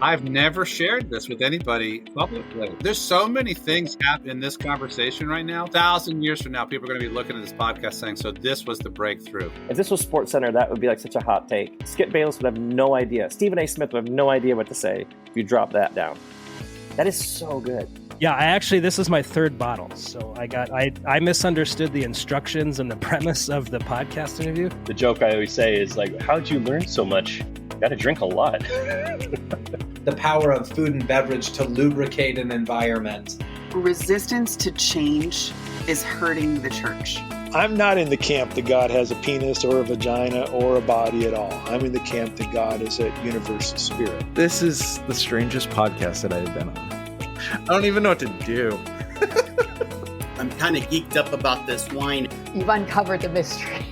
I've never shared this with anybody publicly. There's so many things happening in this conversation right now. 1,000 years from now, people are going to be looking at this podcast saying, so this was the breakthrough. If this was Sports Center, that would be like such a hot take. Skip Bayless would have no idea. Stephen A. Smith would have no idea what to say if you drop that down. That is so good. Yeah, this is my third bottle. So I misunderstood the instructions and the premise of the podcast interview. The joke I always say is like, how'd you learn so much? Got to drink a lot. The power of food and beverage to lubricate an environment. Resistance to change is hurting the church. I'm not in the camp that God has a penis or a vagina or a body at all. I'm in the camp that God is a universal spirit. This is the strangest podcast that I've been on. I don't even know what to do. I'm kind of geeked up about this wine. You've uncovered the mystery.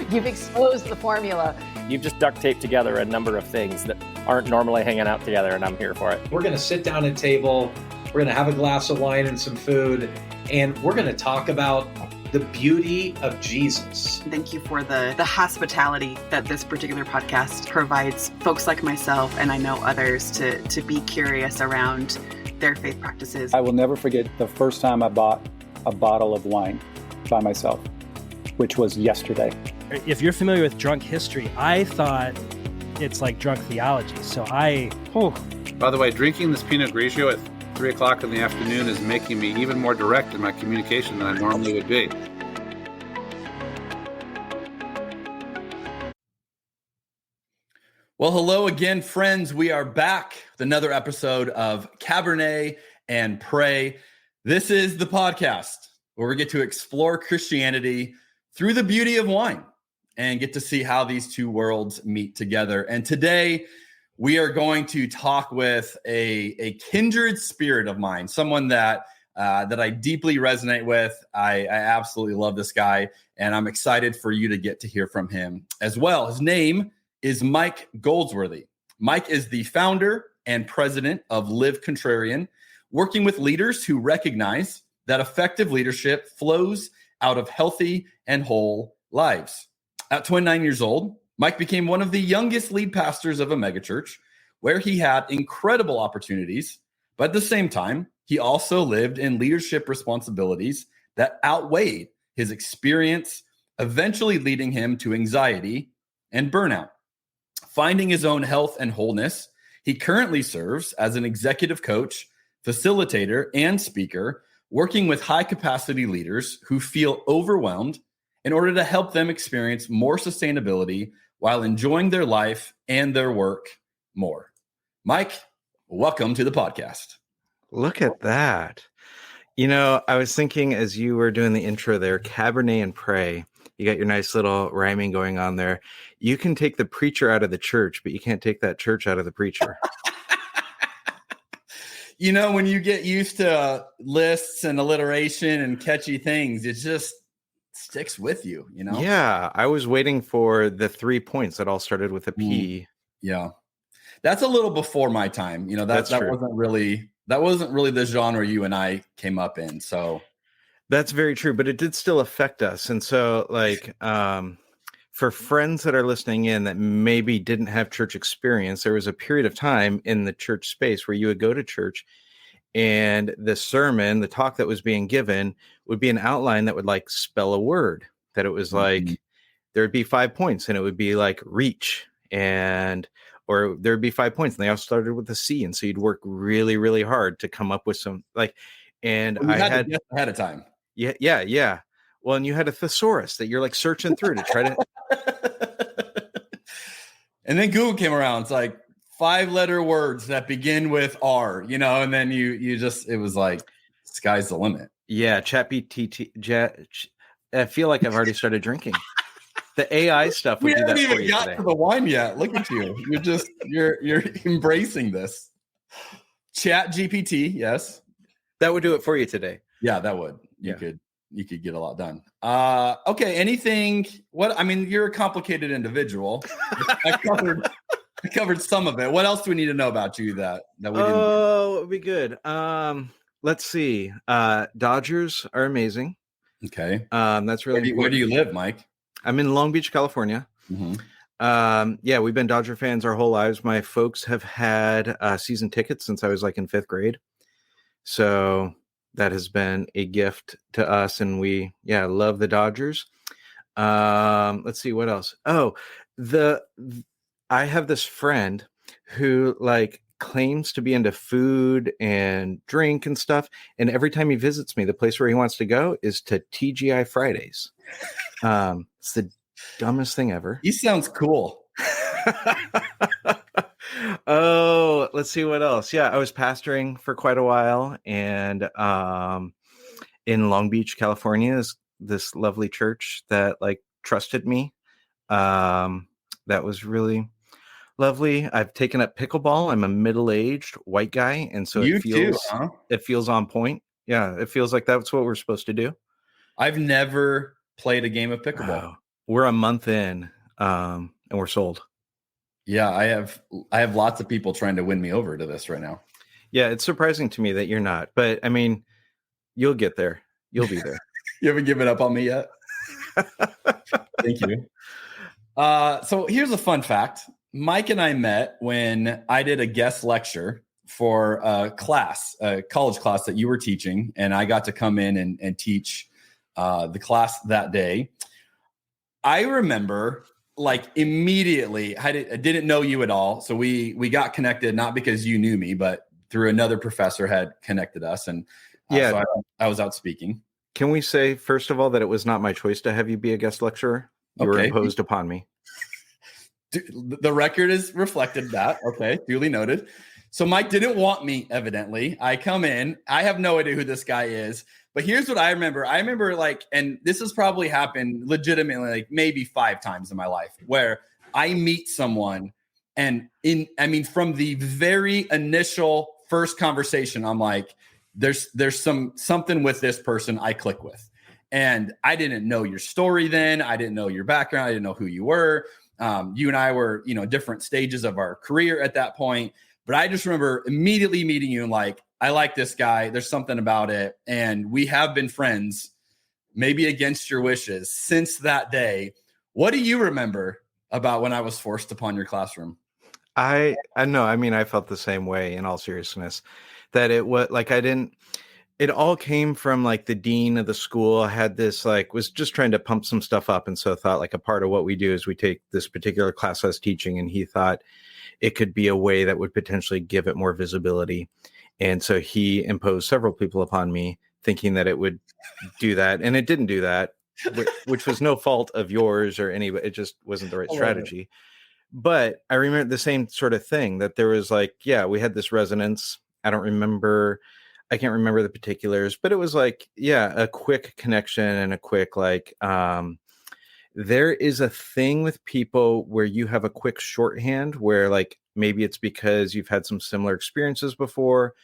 You've exposed the formula. You've just duct taped together a number of things that aren't normally hanging out together, and I'm here for it. We're going to sit down at a table, we're going to have a glass of wine and some food, and we're going to talk about the beauty of Jesus. Thank you for the hospitality that this particular podcast provides folks like myself, and I know others, to be curious around their faith practices. I will never forget the first time I bought a bottle of wine by myself, which was yesterday. If you're familiar with drunk history, I thought it's like drunk theology. So By the way, drinking this Pinot Grigio at 3 o'clock in the afternoon is making me even more direct in my communication than I normally would be. Well, hello again, friends. We are back with another episode of Cabernet and Pray. This is the podcast where we get to explore Christianity through the beauty of wine and get to see how these two worlds meet together. And today we are going to talk with a kindred spirit of mine, someone that I deeply resonate with. I absolutely love this guy, and I'm excited for you to get to hear from him as well. His name is Mike Goldsworthy. Mike is the founder and president of Live Contrarian, working with leaders who recognize that effective leadership flows out of healthy and whole lives. At 29 years old, Mike became one of the youngest lead pastors of a megachurch, where he had incredible opportunities, but at the same time, he also lived in leadership responsibilities that outweighed his experience, eventually leading him to anxiety and burnout. Finding his own health and wholeness, he currently serves as an executive coach, facilitator, and speaker, working with high-capacity leaders who feel overwhelmed in order to help them experience more sustainability while enjoying their life and their work more. Mike, welcome to the podcast. Look at that. You know, I was thinking as you were doing the intro there, Cabernet and Pray, you got your nice little rhyming going on there. You can take the preacher out of the church, but you can't take that church out of the preacher. You know, when you get used to lists and alliteration and catchy things, it just sticks with you, you know? Yeah, I was waiting for the 3 points that all started with a P. Yeah. That's a little before my time. You know, that wasn't really the genre you and I came up in. So that's very true, but it did still affect us. And so like for friends that are listening in that maybe didn't have church experience, there was a period of time in the church space where you would go to church and the sermon, the talk that was being given would be an outline that would like spell a word, that it was like, there would be 5 points and it would be like reach, or there'd be 5 points and they all started with a C. And so you'd work really, really hard to come up with some I had to guess ahead of time. Yeah. Well, and you had a thesaurus that you're like searching through to try to. And then Google came around. It's like 5-letter words that begin with R, you know, and then it was like, sky's the limit. Yeah. I feel like I've already started drinking. The AI stuff would do that for you. We haven't even got to the wine yet. Look at you. You're embracing this. Chat GPT. Yes. That would do it for you today. Yeah, that would. You could get a lot done. Okay. Anything? You're a complicated individual. I covered some of it. What else do we need to know about you that we didn't? Oh, it would be good. Let's see. Dodgers are amazing. Okay. That's really where do you live, Mike? I'm in Long Beach, California. Mm-hmm. Yeah, we've been Dodger fans our whole lives. My folks have had season tickets since I was like in 5th grade. So that has been a gift to us, and we love the Dodgers. Let's see what else. Oh, I have this friend who like claims to be into food and drink and stuff, and every time he visits me, the place where he wants to go is to TGI Fridays. It's the dumbest thing ever. He sounds cool. Oh, let's see what else. Yeah, I was pastoring for quite a while, and in Long Beach, California, is this lovely church that like trusted me. That was really lovely. I've taken up pickleball. I'm a middle-aged white guy, and so it feels on point. Yeah, it feels like that's what we're supposed to do. I've never played a game of pickleball. We're a month in, and we're sold. Yeah, I have lots of people trying to win me over to this right now. Yeah, it's surprising to me that you're not, but I mean, you'll get there. You'll be there. You haven't given up on me yet? Thank you. So here's a fun fact. Mike and I met when I did a guest lecture for a college class that you were teaching, and I got to come in and teach the class that day. I remember like immediately, I didn't know you at all. So we got connected, not because you knew me, but through another professor had connected us. And so I was out speaking. Can we say, first of all, that it was not my choice to have you be a guest lecturer? You were imposed upon me. The record is reflected that. Okay, duly noted. So Mike didn't want me, evidently. I come in. I have no idea who this guy is. But here's what I remember. I remember like, and this has probably happened legitimately like maybe 5 times in my life, where I meet someone and from the very initial first conversation, I'm like, there's something with this person I click with. And I didn't know your story then. I didn't know your background. I didn't know who you were. You and I were, different stages of our career at that point. But I just remember immediately meeting you and like, I like this guy. There's something about it. And we have been friends, maybe against your wishes, since that day. What do you remember about when I was forced upon your classroom? I know. I mean, I felt the same way, in all seriousness, that it was like, it all came from like the dean of the school had this, like, was just trying to pump some stuff up. And so thought like a part of what we do is we take this particular class I was teaching, and he thought it could be a way that would potentially give it more visibility. And so he imposed several people upon me, thinking that it would do that. And it didn't do that, which was no fault of yours or anybody. It just wasn't the right strategy. But I remember the same sort of thing, that there was like, we had this resonance. I can't remember the particulars, but it was like, a quick connection and a quick, like, there is a thing with people where you have a quick shorthand where like, maybe it's because you've had some similar experiences before,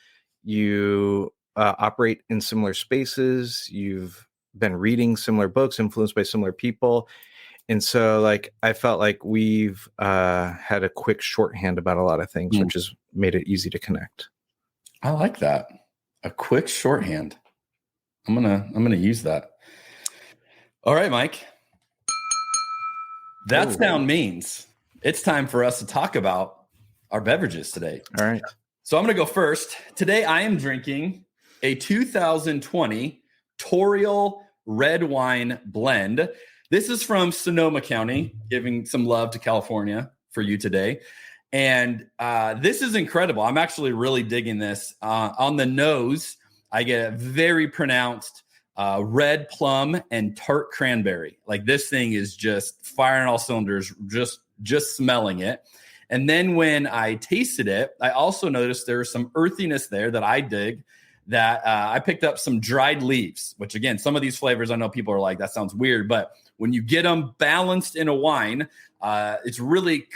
you operate in similar spaces, you've been reading similar books, influenced by similar people. And so like, I felt like we've had a quick shorthand about a lot of things, which has made it easy to connect. I like that. A quick shorthand. I'm gonna use that. All right, Mike. That sound means it's time for us to talk about our beverages today. All right. So I'm going to go first. Today I am drinking a 2020 Toriel red wine blend. This is from Sonoma County, giving some love to California for you today. And this is incredible. I'm actually really digging this. On the nose, I get a very pronounced red plum and tart cranberry. Like this thing is just firing all cylinders, just smelling it. And then when I tasted it, I also noticed there was some earthiness there that I dig, that I picked up some dried leaves, which again, some of these flavors, I know people are like, that sounds weird, but when you get them balanced in a wine, it's really,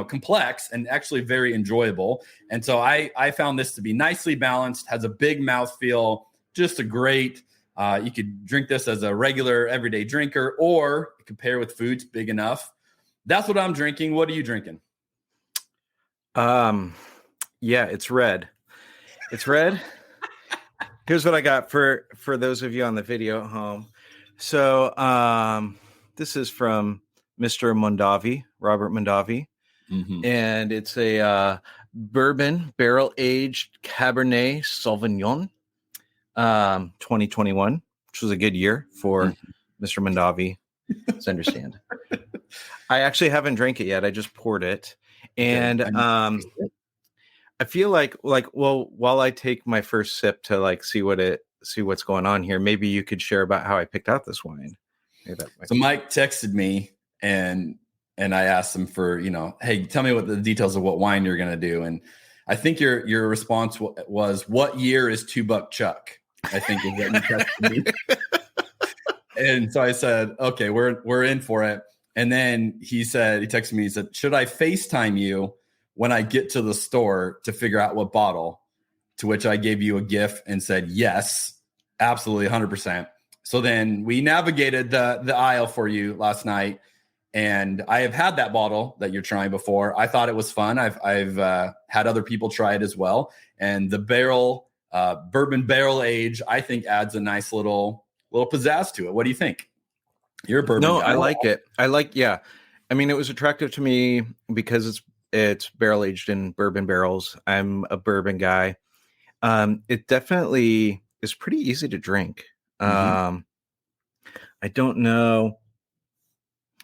complex and actually very enjoyable. And so I found this to be nicely balanced, has a big mouthfeel, just a great, you could drink this as a regular everyday drinker, or you could pair with foods big enough. That's what I'm drinking. What are you drinking? It's red. It's red. Here's what I got for those of you on the video at home. So, this is from Mr. Mondavi, Robert Mondavi. And it's a bourbon barrel-aged Cabernet Sauvignon 2021, which was a good year for Mr. Mondavi. Let's understand. I actually haven't drank it yet. I just poured it. And I feel like while I take my first sip to like see what's going on here, maybe you could share about how I picked out this wine. So Mike texted me and I asked him for, hey, tell me what the details of what wine you're going to do. And I think your response was, what year is $2 Chuck? I think is what you texted me. And so I said, okay, we're in for it. And then he texted me, he said, should I FaceTime you when I get to the store to figure out what bottle? To which I gave you a GIF and said, yes, absolutely 100%. So then we navigated the aisle for you last night. And I have had that bottle that you're trying before. I thought it was fun. I've had other people try it as well. And the bourbon barrel age, I think adds a nice little pizzazz to it. What do you think? You're a bourbon guy. I like it. Yeah. I mean, it was attractive to me because it's barrel aged in bourbon barrels. I'm a bourbon guy. It definitely is pretty easy to drink. I don't know.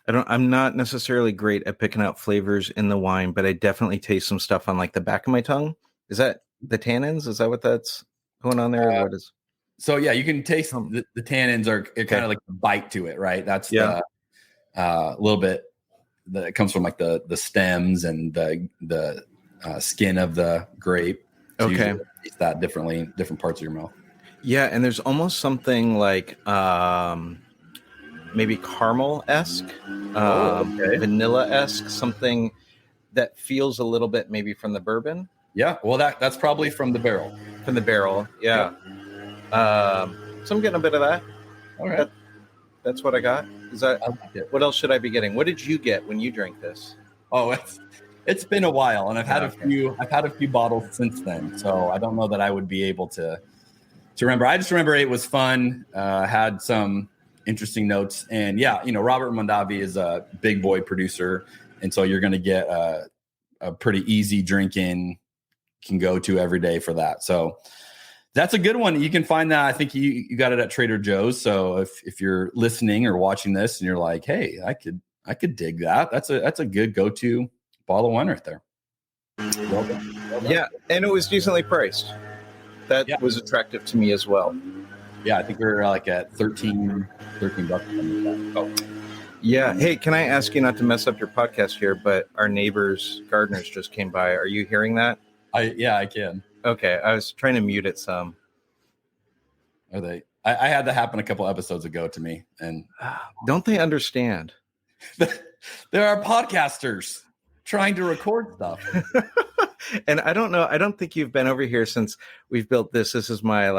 I'm not necessarily great at picking out flavors in the wine, but I definitely taste some stuff on like the back of my tongue. Is that the tannins? Is that what that's going on there? What is? So yeah, you can taste the tannins are kind of like a bite to it, right? That's the little bit that comes from like the stems and the skin of the grape. So okay, you taste that differently in different parts of your mouth. Yeah, and there's almost something like maybe caramel-esque, vanilla-esque, something that feels a little bit maybe from the bourbon. Yeah, well, that's probably from the barrel. From the barrel, yeah. So I'm getting a bit of that. All right. That's what I got. Is that what else should I be getting? What did you get when you drank this? Oh, it's been a while, and I've had a few bottles since then. So I don't know that I would be able to remember. I just remember it was fun. Had some interesting notes, and yeah, Robert Mondavi is a big boy producer, and so you're going to get a pretty easy drinking, can go to every day for that. So that's a good one. You can find that. I think you got it at Trader Joe's. So if you're listening or watching this and you're like, hey, I could dig that. That's a good go-to bottle of wine right there. Well done. Yeah, and it was decently priced. That was attractive to me as well. Yeah, I think we're like at $13. Oh. Yeah. Hey, can I ask you not to mess up your podcast here, but our neighbors, gardeners, just came by. Are you hearing that? I can. Okay. I was trying to mute it some. Are they? I had that happen a couple episodes ago to me. And don't they understand? There are podcasters trying to record stuff. And I don't know. I don't think you've been over here since we've built this. This is my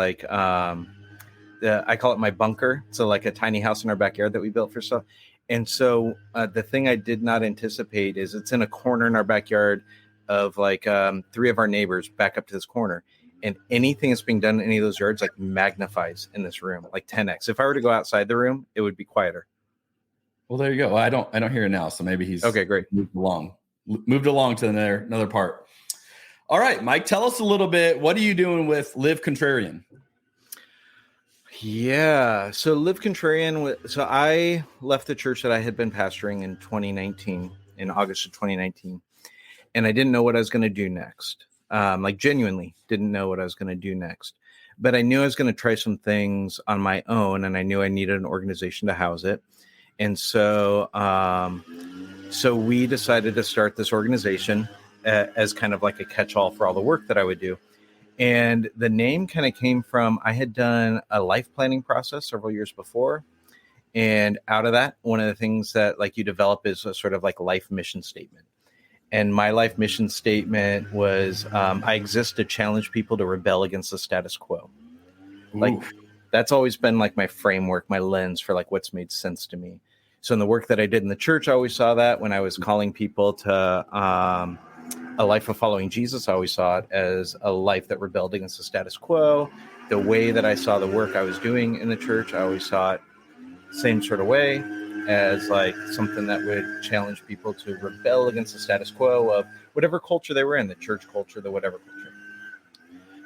I call it my bunker. So like a tiny house in our backyard that we built for stuff. And so the thing I did not anticipate is it's in a corner in our backyard of like 3 of our neighbors back up to this corner. And anything that's being done in any of those yards like magnifies in this room, like 10x. If I were to go outside the room, it would be quieter. Well, there you go. Well, I don't hear it now. So maybe he's okay. Great. Moved along to another part. All right, Mike, tell us a little bit. What are you doing with Live Contrarian? Yeah. So Live Contrarian. So I left the church that I had been pastoring in 2019, in August of 2019. And I didn't know what I was going to do next. Like genuinely didn't know what I was going to do next. But I knew I was going to try some things on my own. And I knew I needed an organization to house it. And so, so we decided to start this organization as kind of like a catch-all for all the work that I would do. And the name kind of came from, I had done a life planning process several years before. And out of that, one of the things that like you develop is a sort of like life mission statement. And my life mission statement was, I exist to challenge people to rebel against the status quo. Ooh. Like that's always been like my framework, my lens for like what's made sense to me. So in the work that I did in the church, I always saw that. When I was calling people to a life of following Jesus, I always saw it as a life that rebelled against the status quo. The way that I saw the work I was doing in the church, I always saw it same sort of way. as like something that would challenge people to rebel against the status quo of whatever culture they were in, the church culture, the whatever culture.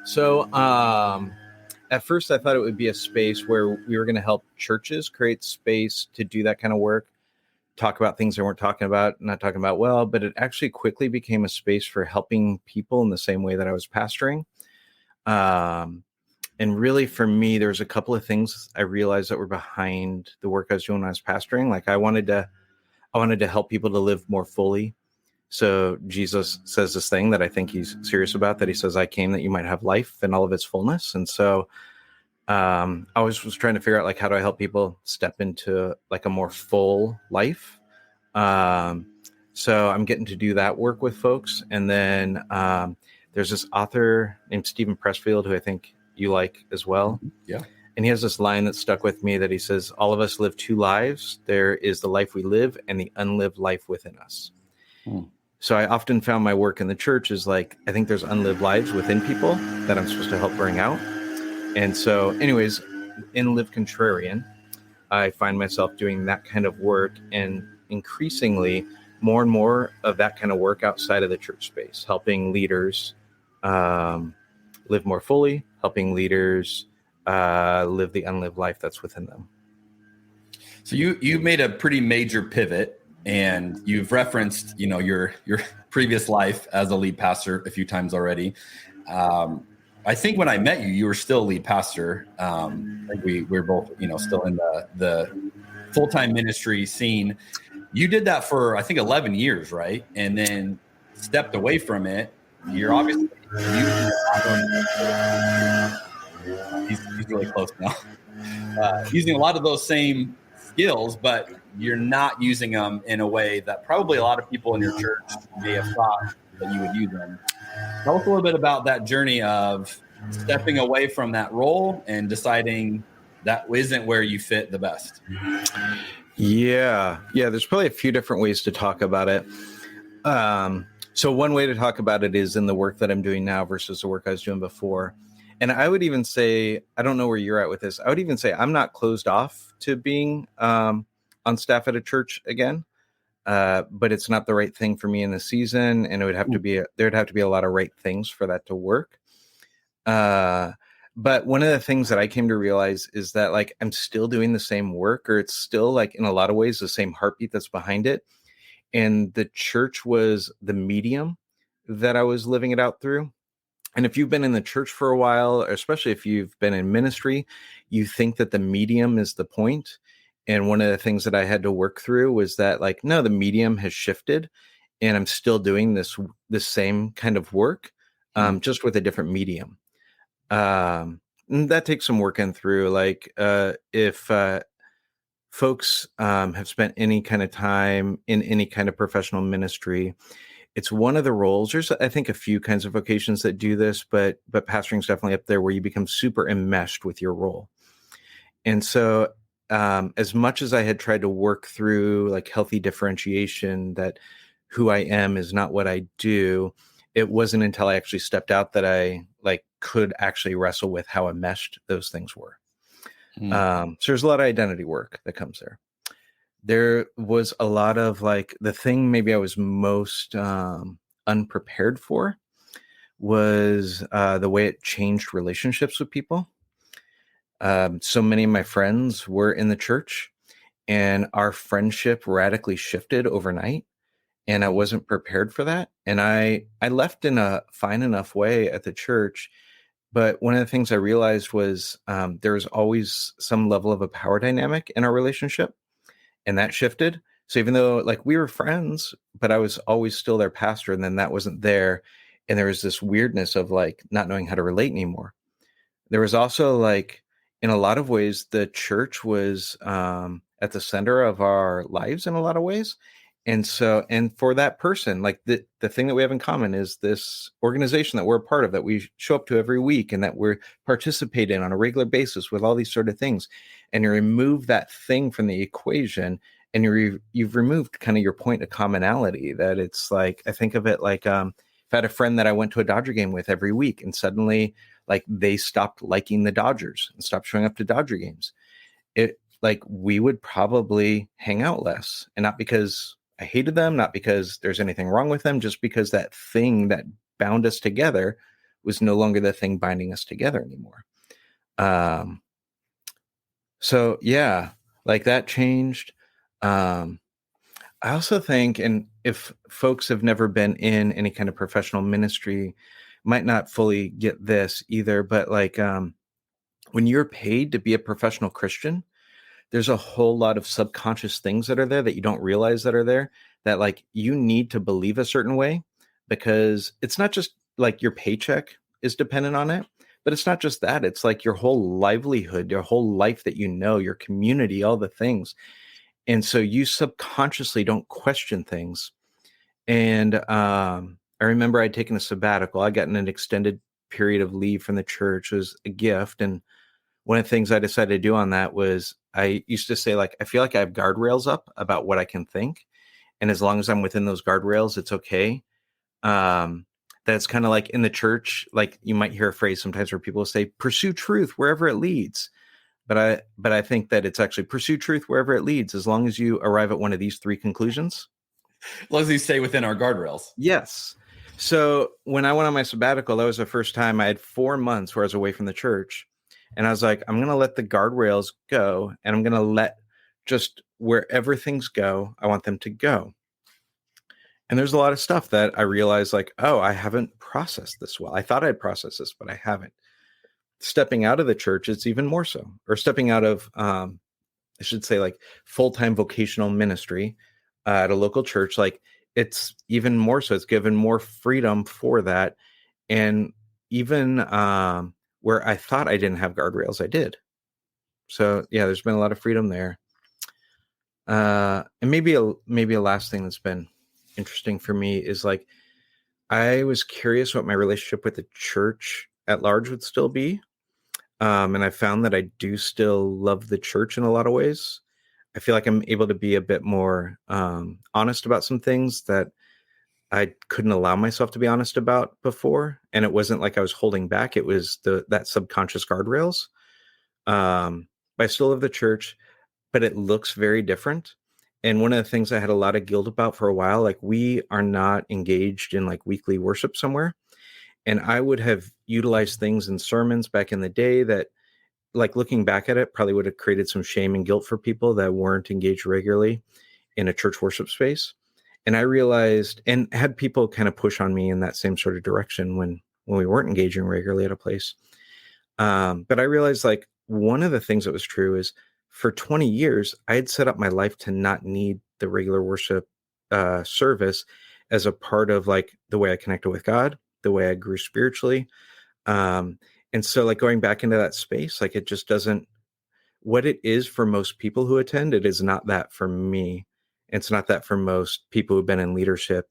So at first I thought it would be a space where we were going to help churches create space to do that kind of work, talk about things they weren't talking about, not talking about well, but it actually quickly became a space for helping people in the same way that I was pastoring. And really for me, there was a couple of things I realized that were behind the work I was doing when I was pastoring. Like I wanted to help people to live more fully. So Jesus says this thing that I think he's serious about, that he says, I came that you might have life in all of its fullness. And so I always was trying to figure out, like, how do I help people step into like a more full life? So I'm getting to do that work with folks. And then there's this author named Stephen Pressfield, who I think you like as well. Yeah. And he has this line that stuck with me that he says, all of us live two lives. There is the life we live and the unlived life within us. So I often found my work in the church is like, I think there's unlived lives within people that I'm supposed to help bring out. And so anyways, in Live Contrarian, I find myself doing that kind of work, and increasingly more and more of that kind of work outside of the church space, helping leaders live more fully, helping leaders live the unlived life that's within them. So you made a pretty major pivot, and you've referenced, your previous life as a lead pastor a few times already. I think when I met you, you were still lead pastor. Like we're both, still in the full-time ministry scene. You did that for, I think, 11 years, right? And then stepped away from it. You're obviously using he's really close now. Using a lot of those same skills, but you're not using them in a way that probably a lot of people in your church may have thought that you would use them. Tell us a little bit about that journey of stepping away from that role and deciding that isn't where you fit the best. Yeah. There's probably a few different ways to talk about it. So one way to talk about it is in the work that I'm doing now versus the work I was doing before. And I would even say, I don't know where you're at with this. I would even say I'm not closed off to being on staff at a church again. But it's not the right thing for me in the season, and it would have to be there'd have to be a lot of right things for that to work. But one of the things that I came to realize is that, like, I'm still doing the same work, or it's still, like, in a lot of ways the same heartbeat that's behind it. And the church was the medium that I was living it out through. And if you've been in the church for a while, or especially if you've been in ministry, you think that the medium is the point. And one of the things that I had to work through was that, like, no, the medium has shifted, and I'm still doing this same kind of work, just with a different medium. That takes some working through. Like, if folks have spent any kind of time in any kind of professional ministry, it's one of the roles. There's, I think, a few kinds of vocations that do this, but pastoring is definitely up there, where you become super enmeshed with your role. And so as much as I had tried to work through, like, healthy differentiation, that who I am is not what I do, it wasn't until I actually stepped out that I, like, could actually wrestle with how enmeshed those things were. So there's a lot of identity work that comes there. There was a lot of, like, the thing maybe I was most unprepared for was the way it changed relationships with people. So many of my friends were in the church, and our friendship radically shifted overnight, and I wasn't prepared for that. And I left in a fine enough way at the church, but one of the things I realized was there was always some level of a power dynamic in our relationship, and that shifted. So even though, like, we were friends, but I was always still their pastor, and then that wasn't there, and there was this weirdness of, like, not knowing how to relate anymore. There was also, like, in a lot of ways, the church was at the center of our lives in a lot of ways. And so, and for that person, like, the thing that we have in common is this organization that we're a part of, that we show up to every week, and that we're participate in on a regular basis with all these sort of things. And you remove that thing from the equation, and you've removed kind of your point of commonality. That it's like, I think of it like, if I had a friend that I went to a Dodger game with every week, and suddenly, like, they stopped liking the Dodgers and stopped showing up to Dodger games. like we would probably hang out less, and not because I hated them, not because there's anything wrong with them, just because that thing that bound us together was no longer the thing binding us together anymore. So yeah, like that changed. I also think, and if folks have never been in any kind of professional ministry, might not fully get this either, but like when you're paid to be a professional Christian, there's a whole lot of subconscious things that are there that you don't realize that are there, that like you need to believe a certain way, because it's not just like your paycheck is dependent on it, but it's not just that. It's like your whole livelihood, your whole life that you know, your community, all the things. And so you subconsciously don't question things. And I remember I'd taken a sabbatical. I got in an extended period of leave from the church. It was a gift. And one of the things I decided to do on that was I used to say, like, I feel like I have guardrails up about what I can think. And as long as I'm within those guardrails, it's okay. That's kind of like in the church, like you might hear a phrase sometimes where people say, pursue truth wherever it leads. But I think that it's actually pursue truth wherever it leads, as long as you arrive at one of these three conclusions. As long as you stay within our guardrails. Yes. So when I went on my sabbatical, that was the first time I had 4 months where I was away from the church. And I was like, I'm going to let the guardrails go, and I'm going to let just wherever things go, I want them to go. And there's a lot of stuff that I realized, like, oh, I haven't processed this well. I thought I'd processed this, but I haven't. Stepping out of the church, it's even more so. Or stepping out of, I should say, like full-time vocational ministry at a local church, like it's even more so. It's given more freedom for that. And even where I thought I didn't have guardrails, I did. So yeah, there's been a lot of freedom there. And maybe a last thing that's been interesting for me is, like, I was curious what my relationship with the church at large would still be. And I found that I do still love the church in a lot of ways. I feel like I'm able to be a bit more honest about some things that I couldn't allow myself to be honest about before. And it wasn't like I was holding back. It was that subconscious guardrails. But I still love the church, but it looks very different. And one of the things I had a lot of guilt about for a while, like, we are not engaged in like weekly worship somewhere. And I would have utilized things in sermons back in the day that, like, looking back at it, probably would have created some shame and guilt for people that weren't engaged regularly in a church worship space. And I realized, and had people kind of push on me in that same sort of direction when we weren't engaging regularly at a place. But I realized, like, one of the things that was true is for 20 years, I had set up my life to not need the regular worship service as a part of like the way I connected with God, the way I grew spiritually. And so, like, going back into that space, like, it just doesn't, what it is for most people who attend, it is not that for me. It's not that for most people who've been in leadership.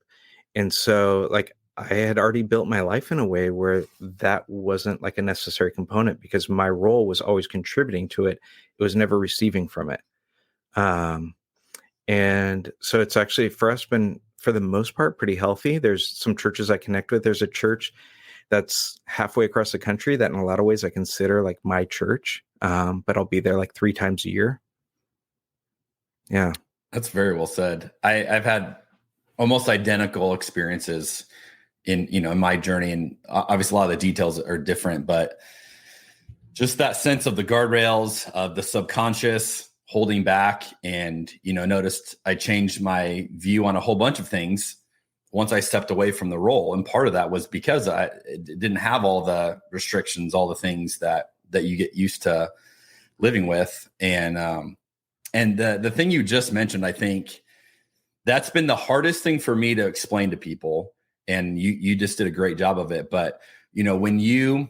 And so, like, I had already built my life in a way where that wasn't like a necessary component, because my role was always contributing to it. It was never receiving from it. And so it's actually, for us, been, for the most part, pretty healthy. There's some churches I connect with. There's a church that's halfway across the country that in a lot of ways I consider like my church. But I'll be there like 3 times a year. Yeah. That's very well said. I've had almost identical experiences in my journey, and obviously a lot of the details are different, but just that sense of the guardrails, of the subconscious holding back, and noticed I changed my view on a whole bunch of things once I stepped away from the role. And part of that was because I didn't have all the restrictions, all the things that you get used to living with. And the thing you just mentioned, I think that's been the hardest thing for me to explain to people. And you just did a great job of it. But, when you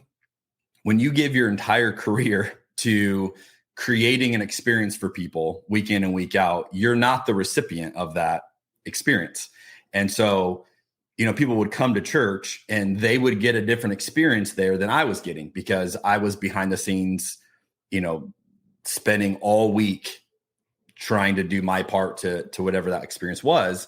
give your entire career to creating an experience for people week in and week out, you're not the recipient of that experience. And so, people would come to church and they would get a different experience there than I was getting, because I was behind the scenes, spending all week trying to do my part to whatever that experience was,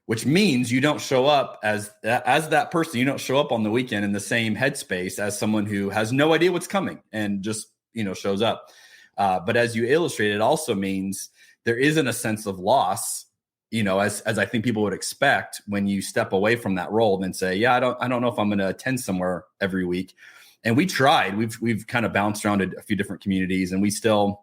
which means you don't show up as that person. You don't show up on the weekend in the same headspace as someone who has no idea what's coming and just, shows up. But as you illustrate, it also means there isn't a sense of loss, as I think people would expect when you step away from that role and then say, yeah, I don't know if I'm going to attend somewhere every week. And we tried, we've kind of bounced around a few different communities, and we still,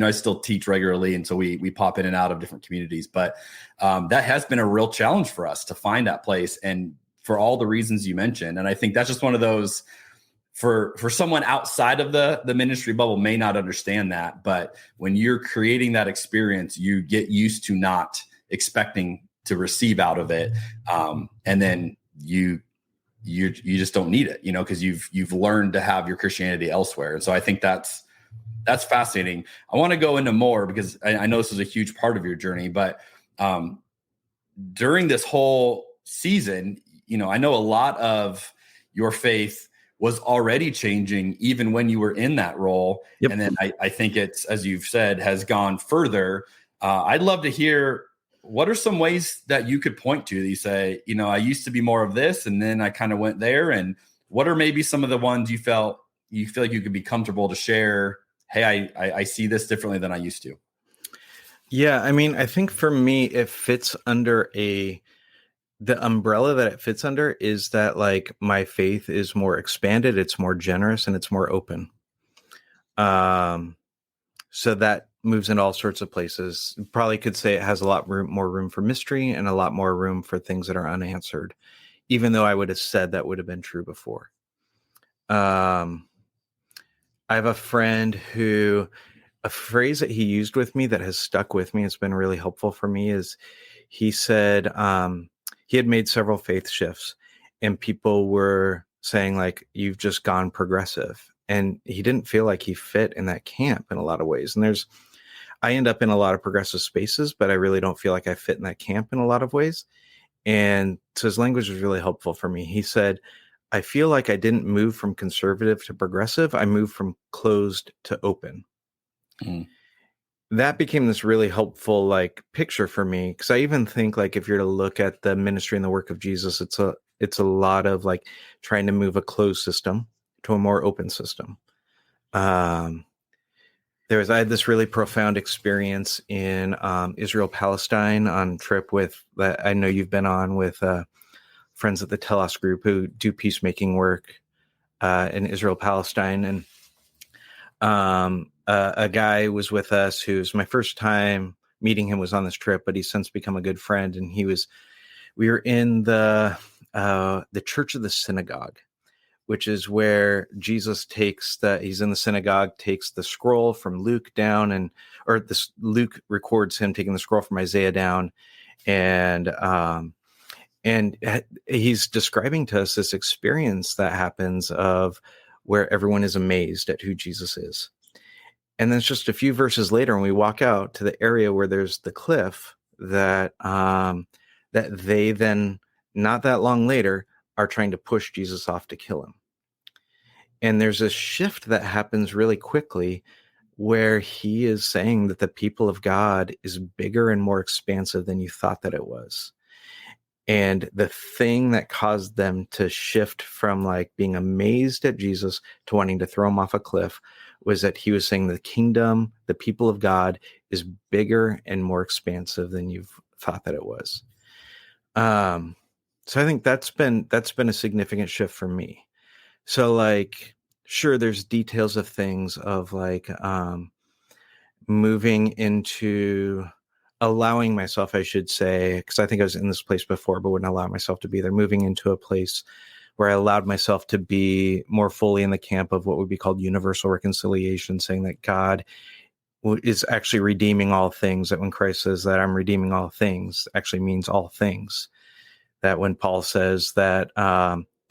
I still teach regularly. And so we pop in and out of different communities, but that has been a real challenge for us to find that place. And for all the reasons you mentioned. And I think that's just one of those for someone outside of the ministry bubble may not understand that. But when you're creating that experience, you get used to not expecting to receive out of it. And then you just don't need it, because you've learned to have your Christianity elsewhere. And so I think that's fascinating. I want to go into more because I know this is a huge part of your journey, but during this whole season, I know a lot of your faith was already changing even when you were in that role. Yep. And then I think it's, as you've said, has gone further. I'd love to hear, what are some ways that you could point to that you say, I used to be more of this, and then I kind of went there. And what are maybe some of the ones you feel like you could be comfortable to share? Hey, I see this differently than I used to. Yeah. I mean, I think for me, it fits under the umbrella that it fits under is that like my faith is more expanded, it's more generous, and it's more open. So that moves in all sorts of places. Probably could say it has a lot more room for mystery and a lot more room for things that are unanswered, even though I would have said that would have been true before. I have a friend who, a phrase that he used with me that has stuck with me, it's been really helpful for me, is he said, he had made several faith shifts and people were saying like, you've just gone progressive. And he didn't feel like he fit in that camp in a lot of ways. And I end up in a lot of progressive spaces, but I really don't feel like I fit in that camp in a lot of ways. And so his language was really helpful for me. He said, I feel like I didn't move from conservative to progressive. I moved from closed to open. Mm. That became this really helpful like picture for me. Cause I even think like, if you're to look at the ministry and the work of Jesus, it's a lot of like trying to move a closed system to a more open system. I had this really profound experience in Israel, Palestine on trip with that I know you've been on with friends at the Telos group who do peacemaking work in Israel, Palestine. And a guy was with us who's my first time meeting him was on this trip, but he's since become a good friend. And we were in the Church of the Synagogue, which is where Jesus he's in the synagogue, takes the scroll from Luke down Luke records him taking the scroll from Isaiah down. And he's describing to us this experience that happens of where everyone is amazed at who Jesus is. And then it's just a few verses later, and we walk out to the area where there's the cliff that they then, not that long later, are trying to push Jesus off to kill him. And there's a shift that happens really quickly where he is saying that the people of God is bigger and more expansive than you thought that it was. And the thing that caused them to shift from like being amazed at Jesus to wanting to throw him off a cliff was that he was saying the kingdom, the people of God is bigger and more expansive than you've thought that it was. So I think that's been a significant shift for me. So like, sure, there's details of things of like moving into allowing myself, I should say, because I think I was in this place before, but wouldn't allow myself to be there, moving into a place where I allowed myself to be more fully in the camp of what would be called universal reconciliation, saying that God is actually redeeming all things, that when Christ says that I'm redeeming all things, actually means all things. That when Paul says that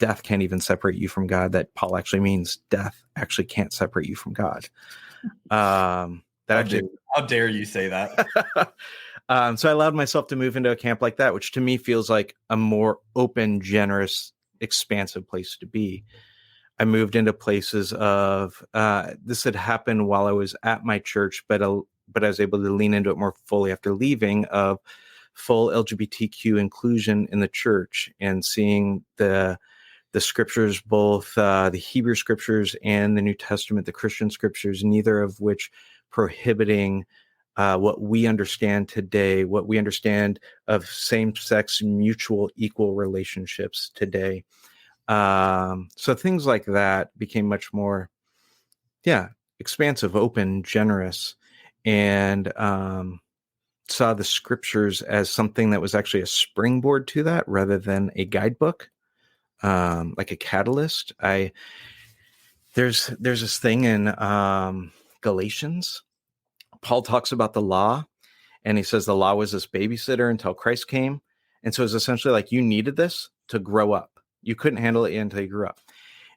death can't even separate you from God, that Paul actually means death actually can't separate you from God. How dare you say that? So I allowed myself to move into a camp like that, which to me feels like a more open, generous, expansive place to be. I moved into places of this had happened while I was at my church, but I was able to lean into it more fully after leaving, of full LGBTQ inclusion in the church and seeing the the scriptures, both the Hebrew scriptures and the New Testament, the Christian scriptures, neither of which prohibiting what we understand today, what we understand of same-sex, mutual, equal relationships today. So things like that became much more, expansive, open, generous, and saw the scriptures as something that was actually a springboard to that rather than a guidebook, like a catalyst. There's this thing in Galatians. Paul talks about the law, and he says the law was this babysitter until Christ came. And so it's essentially like you needed this to grow up. You couldn't handle it until you grew up.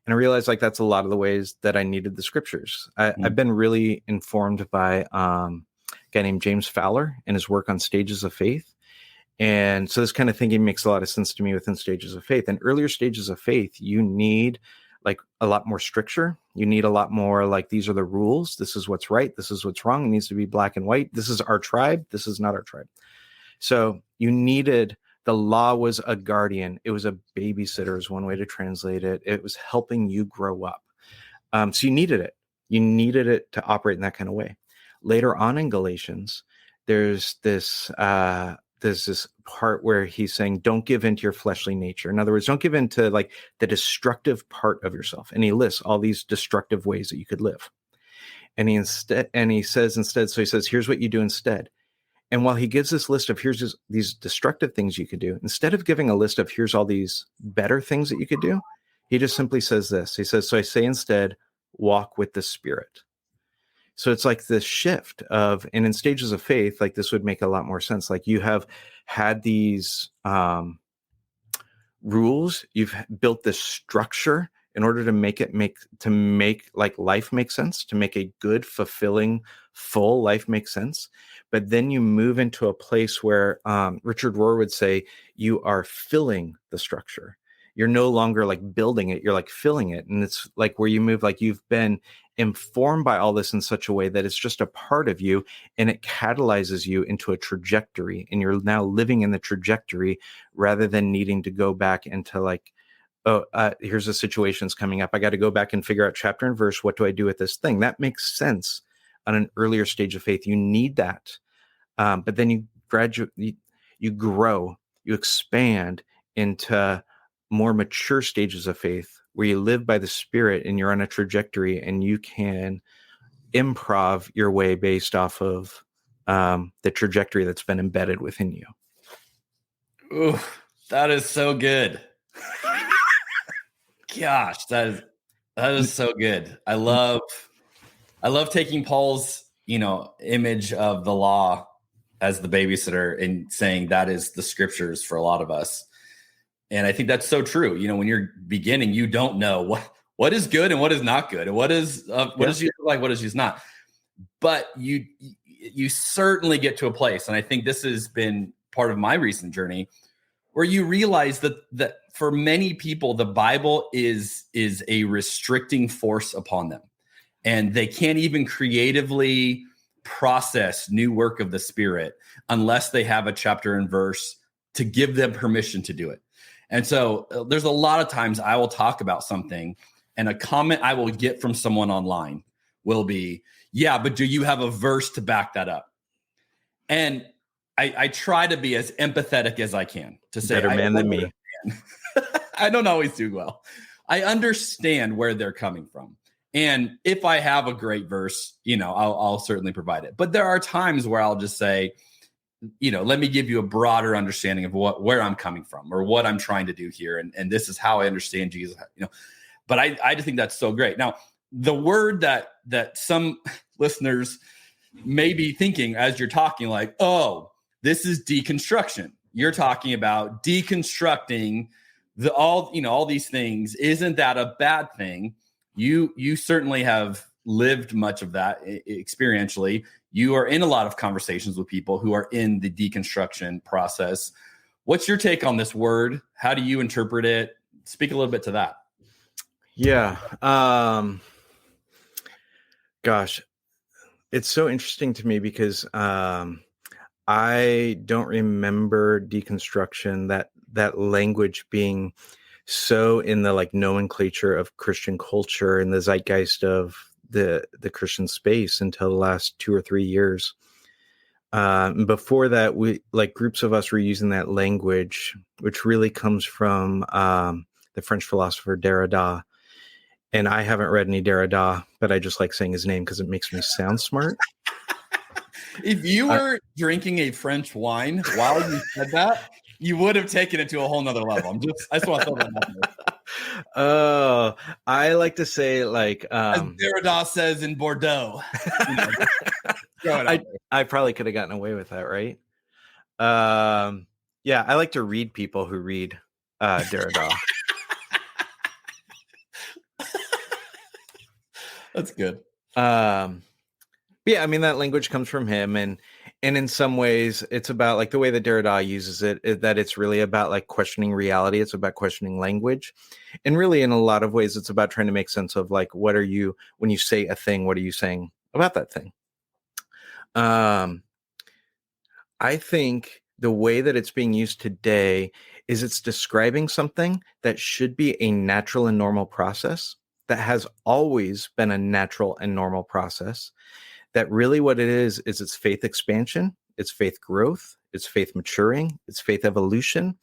And I realized like that's a lot of the ways that I needed the scriptures. I've been really informed by a guy named James Fowler and his work on stages of faith. And so this kind of thinking makes a lot of sense to me within stages of faith. And earlier stages of faith, you need like a lot more stricture. You need a lot more like, these are the rules. This is what's right. This is what's wrong. It needs to be black and white. This is our tribe. This is not our tribe. So you needed, the law was a guardian. It was a babysitter is one way to translate it. It was helping you grow up. So you needed it. You needed it to operate in that kind of way. Later on in Galatians, there's this part where he's saying, don't give into your fleshly nature. In other words, don't give into like the destructive part of yourself. And he lists all these destructive ways that you could live. And he says, here's what you do instead. And while he gives this list of here's these destructive things you could do, instead of giving a list of here's all these better things that you could do, he just simply says this. He says, so I say instead, walk with the Spirit. So it's like this shift of, and in stages of faith, like this would make a lot more sense. Like you have had these rules, you've built this structure in order to make like life make sense, to make a good, fulfilling, full life make sense. But then you move into a place where Richard Rohr would say you are filling the structure. You're no longer like building it, you're like filling it. And it's like where you move, like you've been informed by all this in such a way that it's just a part of you, and it catalyzes you into a trajectory, and you're now living in the trajectory rather than needing to go back into like, here's a situation's coming up. I got to go back and figure out chapter and verse. What do I do with this thing? That makes sense on an earlier stage of faith. You need that. But then you you grow, you expand into more mature stages of faith where you live by the Spirit and you're on a trajectory and you can improv your way based off of the trajectory that's been embedded within you. Ooh, that is so good. Gosh, that is so good. I love taking Paul's, image of the law as the babysitter and saying that is the scriptures for a lot of us. And I think that's so true. When you're beginning, you don't know what is good and what is not good, and what is used like, what is used not. But you certainly get to a place, and I think this has been part of my recent journey, where you realize that for many people, the Bible is a restricting force upon them, and they can't even creatively process new work of the Spirit unless they have a chapter and verse to give them permission to do it. And so there's a lot of times I will talk about something, and a comment I will get from someone online will be, yeah, but do you have a verse to back that up? And I try to be as empathetic as I can to say, better man than me. I don't always do well. I understand where they're coming from. And if I have a great verse, I'll certainly provide it. But there are times where I'll just say, let me give you a broader understanding of where I'm coming from or what I'm trying to do here. And this is how I understand Jesus, But I just think that's so great. Now, the word that some listeners may be thinking as you're talking, like, oh, this is deconstruction. You're talking about deconstructing all these things. Isn't that a bad thing? You certainly have lived much of that experientially. You are in a lot of conversations with people who are in the deconstruction process. What's your take on this word? How do you interpret it? Speak a little bit to that. Yeah. Gosh, it's so interesting to me because I don't remember deconstruction, that language being so in the like nomenclature of Christian culture and the zeitgeist of the Christian space until the last 2 or 3 years. Before that, we like groups of us were using that language, which really comes from the French philosopher Derrida. And I haven't read any Derrida, but I just like saying his name because it makes me sound smart. If you were drinking a French wine while you said that, you would have taken it to a whole nother level. I just want to throw that out there. Oh, I like to say like as Derrida says in Bordeaux. I probably could have gotten away with that, right? Yeah, I like to read people who read Derrida. That's good. Yeah, I mean that language comes from him, and in some ways it's about like the way that Derrida uses it is that it's really about like questioning reality. It's about questioning language, and really in a lot of ways it's about trying to make sense of like what are you when you say a thing, what are you saying about that thing? I think the way that it's being used today is it's describing something that should be a natural and normal process, that has always been a natural and normal process, that really what it is it's faith expansion, it's faith growth, it's faith maturing, it's faith evolution.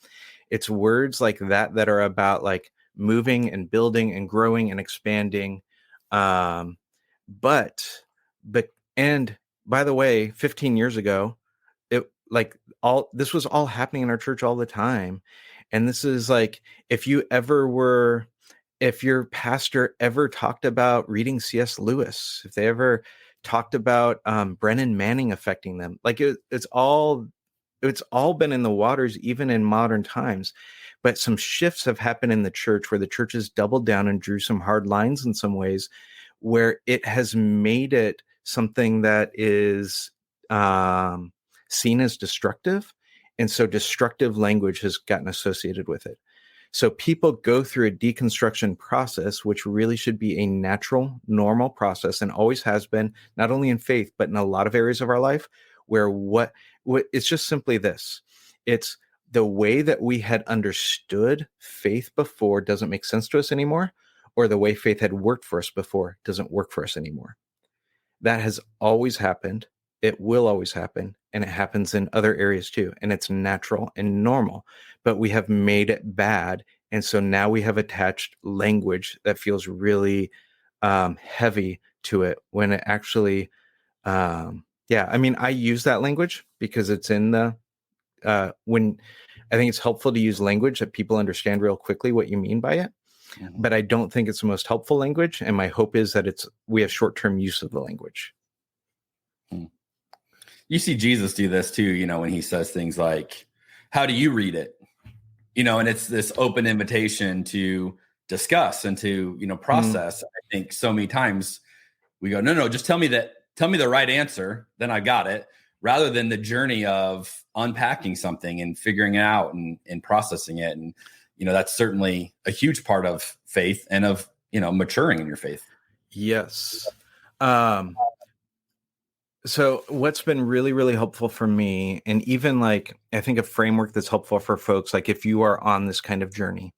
It's words like that are about like moving and building and growing and expanding. And by the way, 15 years ago, this was all happening in our church all the time. And this is like, if your pastor ever talked about reading C.S. Lewis, if they ever talked about Brennan Manning affecting them, like it's all been in the waters, even in modern times. But some shifts have happened in the church where the church has doubled down and drew some hard lines in some ways, where it has made it something that is seen as destructive. And so destructive language has gotten associated with it. So people go through a deconstruction process, which really should be a natural, normal process, and always has been, not only in faith, but in a lot of areas of our life, where what it's just simply this. It's the way that we had understood faith before doesn't make sense to us anymore, or the way faith had worked for us before doesn't work for us anymore. That has always happened. It will always happen. And it happens in other areas too. And it's natural and normal, but we have made it bad. And so now we have attached language that feels really heavy to it when it actually, I mean, I use that language because it's in when I think it's helpful to use language that people understand real quickly what you mean by it. Mm-hmm. But I don't think it's the most helpful language. And my hope is that we have short-term use of the language. You see Jesus do this too, when he says things like, how do you read it? And it's this open invitation to discuss and to, process. I think so many times we go, no, just tell me the right answer. Then I got it, rather than the journey of unpacking something and figuring it out and processing it. And, that's certainly a huge part of faith and of, maturing in your faith. Yes. So what's been really, really helpful for me, and even like, I think a framework that's helpful for folks, like if you are on this kind of journey.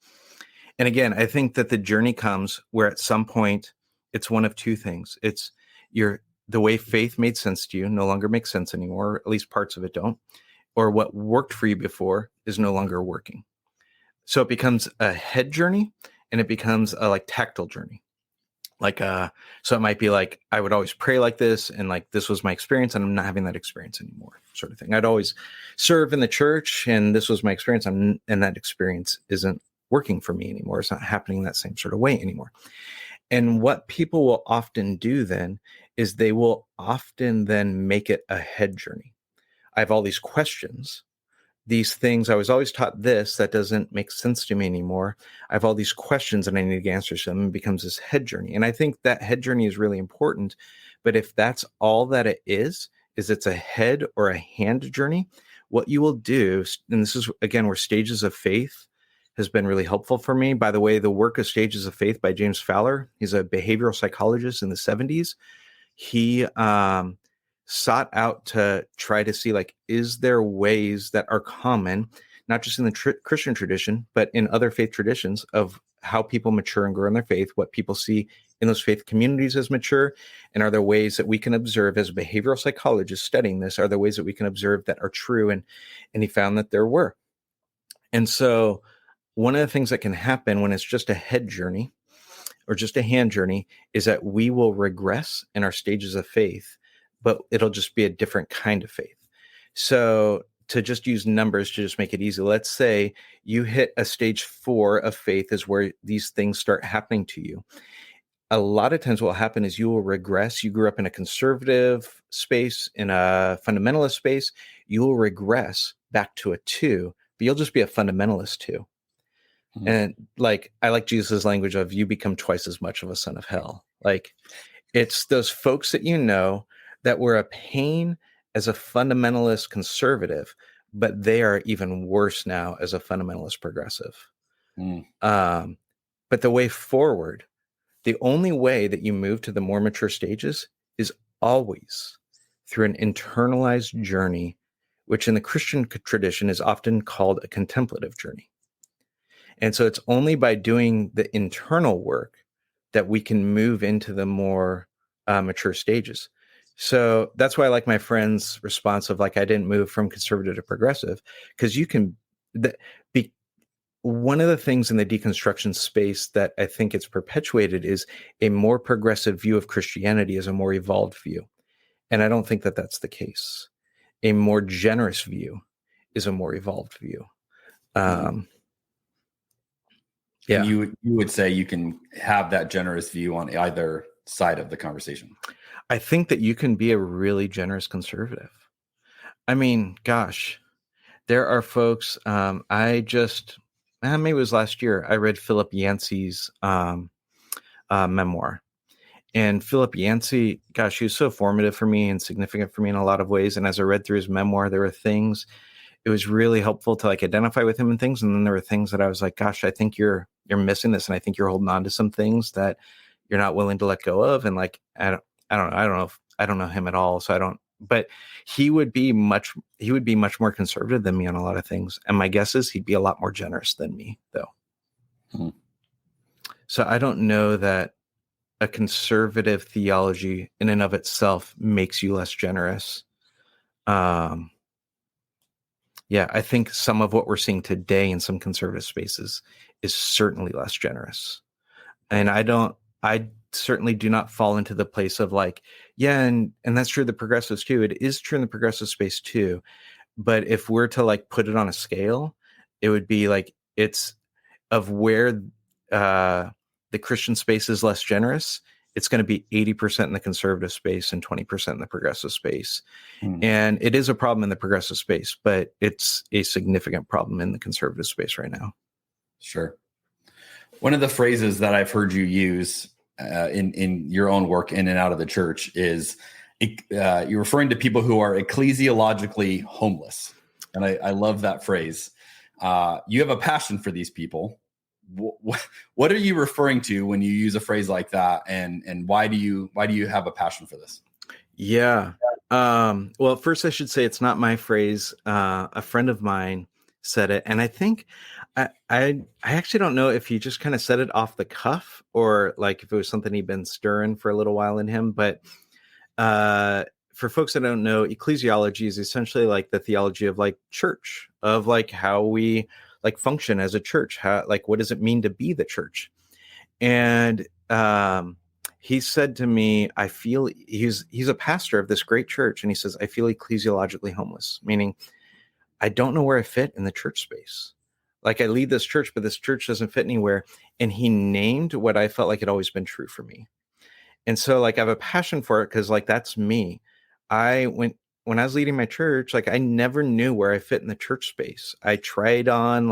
And again, I think that the journey comes where at some point it's one of two things. It's the way faith made sense to you no longer makes sense anymore, or at least parts of it don't, or what worked for you before is no longer working. So it becomes a head journey, and it becomes a like tactile journey. Like, so it might be like, I would always pray like this, and like, this was my experience, and I'm not having that experience anymore, sort of thing. I'd always serve in the church, and this was my experience, and that experience isn't working for me anymore. It's not happening that same sort of way anymore. And what people will often do then is they will often then make it a head journey. I have all these questions. These things, I was always taught this, that doesn't make sense to me anymore. I have all these questions and I need answers to them, and it becomes this head journey. And I think that head journey is really important. But if that's all that it is it's a head or a hand journey, what you will do, and this is, again, where Stages of Faith has been really helpful for me. By the way, the work of Stages of Faith by James Fowler, he's a behavioral psychologist in the 70s. He sought out to try to see, like, is there ways that are common, not just in the Christian tradition, but in other faith traditions of how people mature and grow in their faith, what people see in those faith communities as mature, and are there ways that we can observe as a behavioral psychologist studying this, are there ways that we can observe that are true? And he found that there were. And so one of the things that can happen when it's just a head journey or just a hand journey is that we will regress in our stages of faith, but it'll just be a different kind of faith. So to just use numbers to just make it easy, let's say you hit a stage 4 of faith is where these things start happening to you. A lot of times what will happen is you will regress. You grew up in a conservative space, in a fundamentalist space, you will regress back to a 2, but you'll just be a fundamentalist 2. Mm-hmm. And like, I like Jesus' language of you become twice as much of a son of hell. Like, it's those folks that you know that were a pain as a fundamentalist conservative, but they are even worse now as a fundamentalist progressive. But the way forward, the only way that you move to the more mature stages is always through an internalized journey, which in the Christian tradition is often called a contemplative journey. And so it's only by doing the internal work that we can move into the more mature stages. So that's why I like my friend's response of like, I didn't move from conservative to progressive, because you can be one of the things in the deconstruction space that I think it's perpetuated is a more progressive view of Christianity as a more evolved view. And I don't think that that's the case. A more generous view is a more evolved view. Yeah. You would say you can have that generous view on either side of the conversation. I think that you can be a really generous conservative. I mean, gosh, there are folks, maybe it was last year, I read Philip Yancey's memoir. And Philip Yancey, gosh, he was so formative for me and significant for me in a lot of ways. And as I read through his memoir, there were things, it was really helpful to like identify with him and things. And then there were things that I was like, gosh, I think you're missing this. And I think you're holding on to some things that you're not willing to let go of. And like, I don't know him at all. So but he would be much more conservative than me on a lot of things. And my guess is he'd be a lot more generous than me though. So I don't know that a conservative theology in and of itself makes you less generous. I think some of what we're seeing today in some conservative spaces is certainly less generous. And I certainly do not fall into the place of like, and that's true of the progressives too. It is true in the progressive space too. But if we're to like put it on a scale, it would be like, it's of where the Christian space is less generous, it's going to be 80% in the conservative space and 20% in the progressive space. And it is a problem in the progressive space, but it's a significant problem in the conservative space right now. Sure. One of the phrases that I've heard you use in your own work in and out of the church is you're referring to people who are ecclesiologically homeless. And I love that phrase. You have a passion for these people. What are you referring to when you use a phrase like that? And why do you have a passion for this? Yeah. Well, first I should say it's not my phrase. A friend of mine said it. And I think I actually don't know if he just kind of said it off the cuff or like if it was something he'd been stirring for a little while in him. But for folks that don't know, ecclesiology is essentially like the theology of like church, of like how we like function as a church, how like what does it mean to be the church? And he said to me, I feel he's a pastor of this great church, and he says, I feel ecclesiologically homeless, meaning I don't know where I fit in the church space. Like I lead this church, but this church doesn't fit anywhere. And he named what I felt like had always been true for me. And so like I have a passion for it because like that's me. When I was leading my church, like I never knew where I fit in the church space. I tried on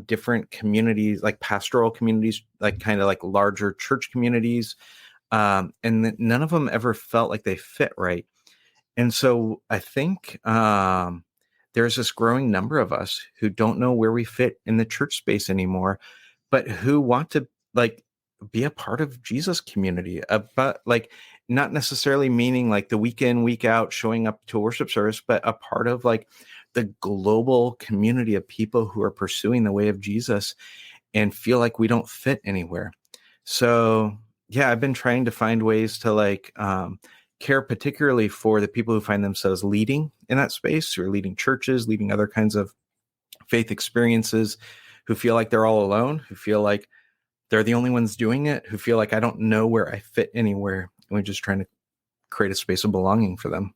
different communities, like pastoral communities, like kind of like larger church communities. And none of them ever felt like they fit right. And so I think there's this growing number of us who don't know where we fit in the church space anymore, but who want to like be a part of Jesus community, but like not necessarily meaning like the week in, week out showing up to a worship service, but a part of like the global community of people who are pursuing the way of Jesus and feel like we don't fit anywhere. So yeah, I've been trying to find ways to like care particularly for the people who find themselves leading in that space, who are leading churches, leading other kinds of faith experiences, who feel like they're all alone, who feel like they're the only ones doing it, who feel like I don't know where I fit anywhere. And we're just trying to create a space of belonging for them.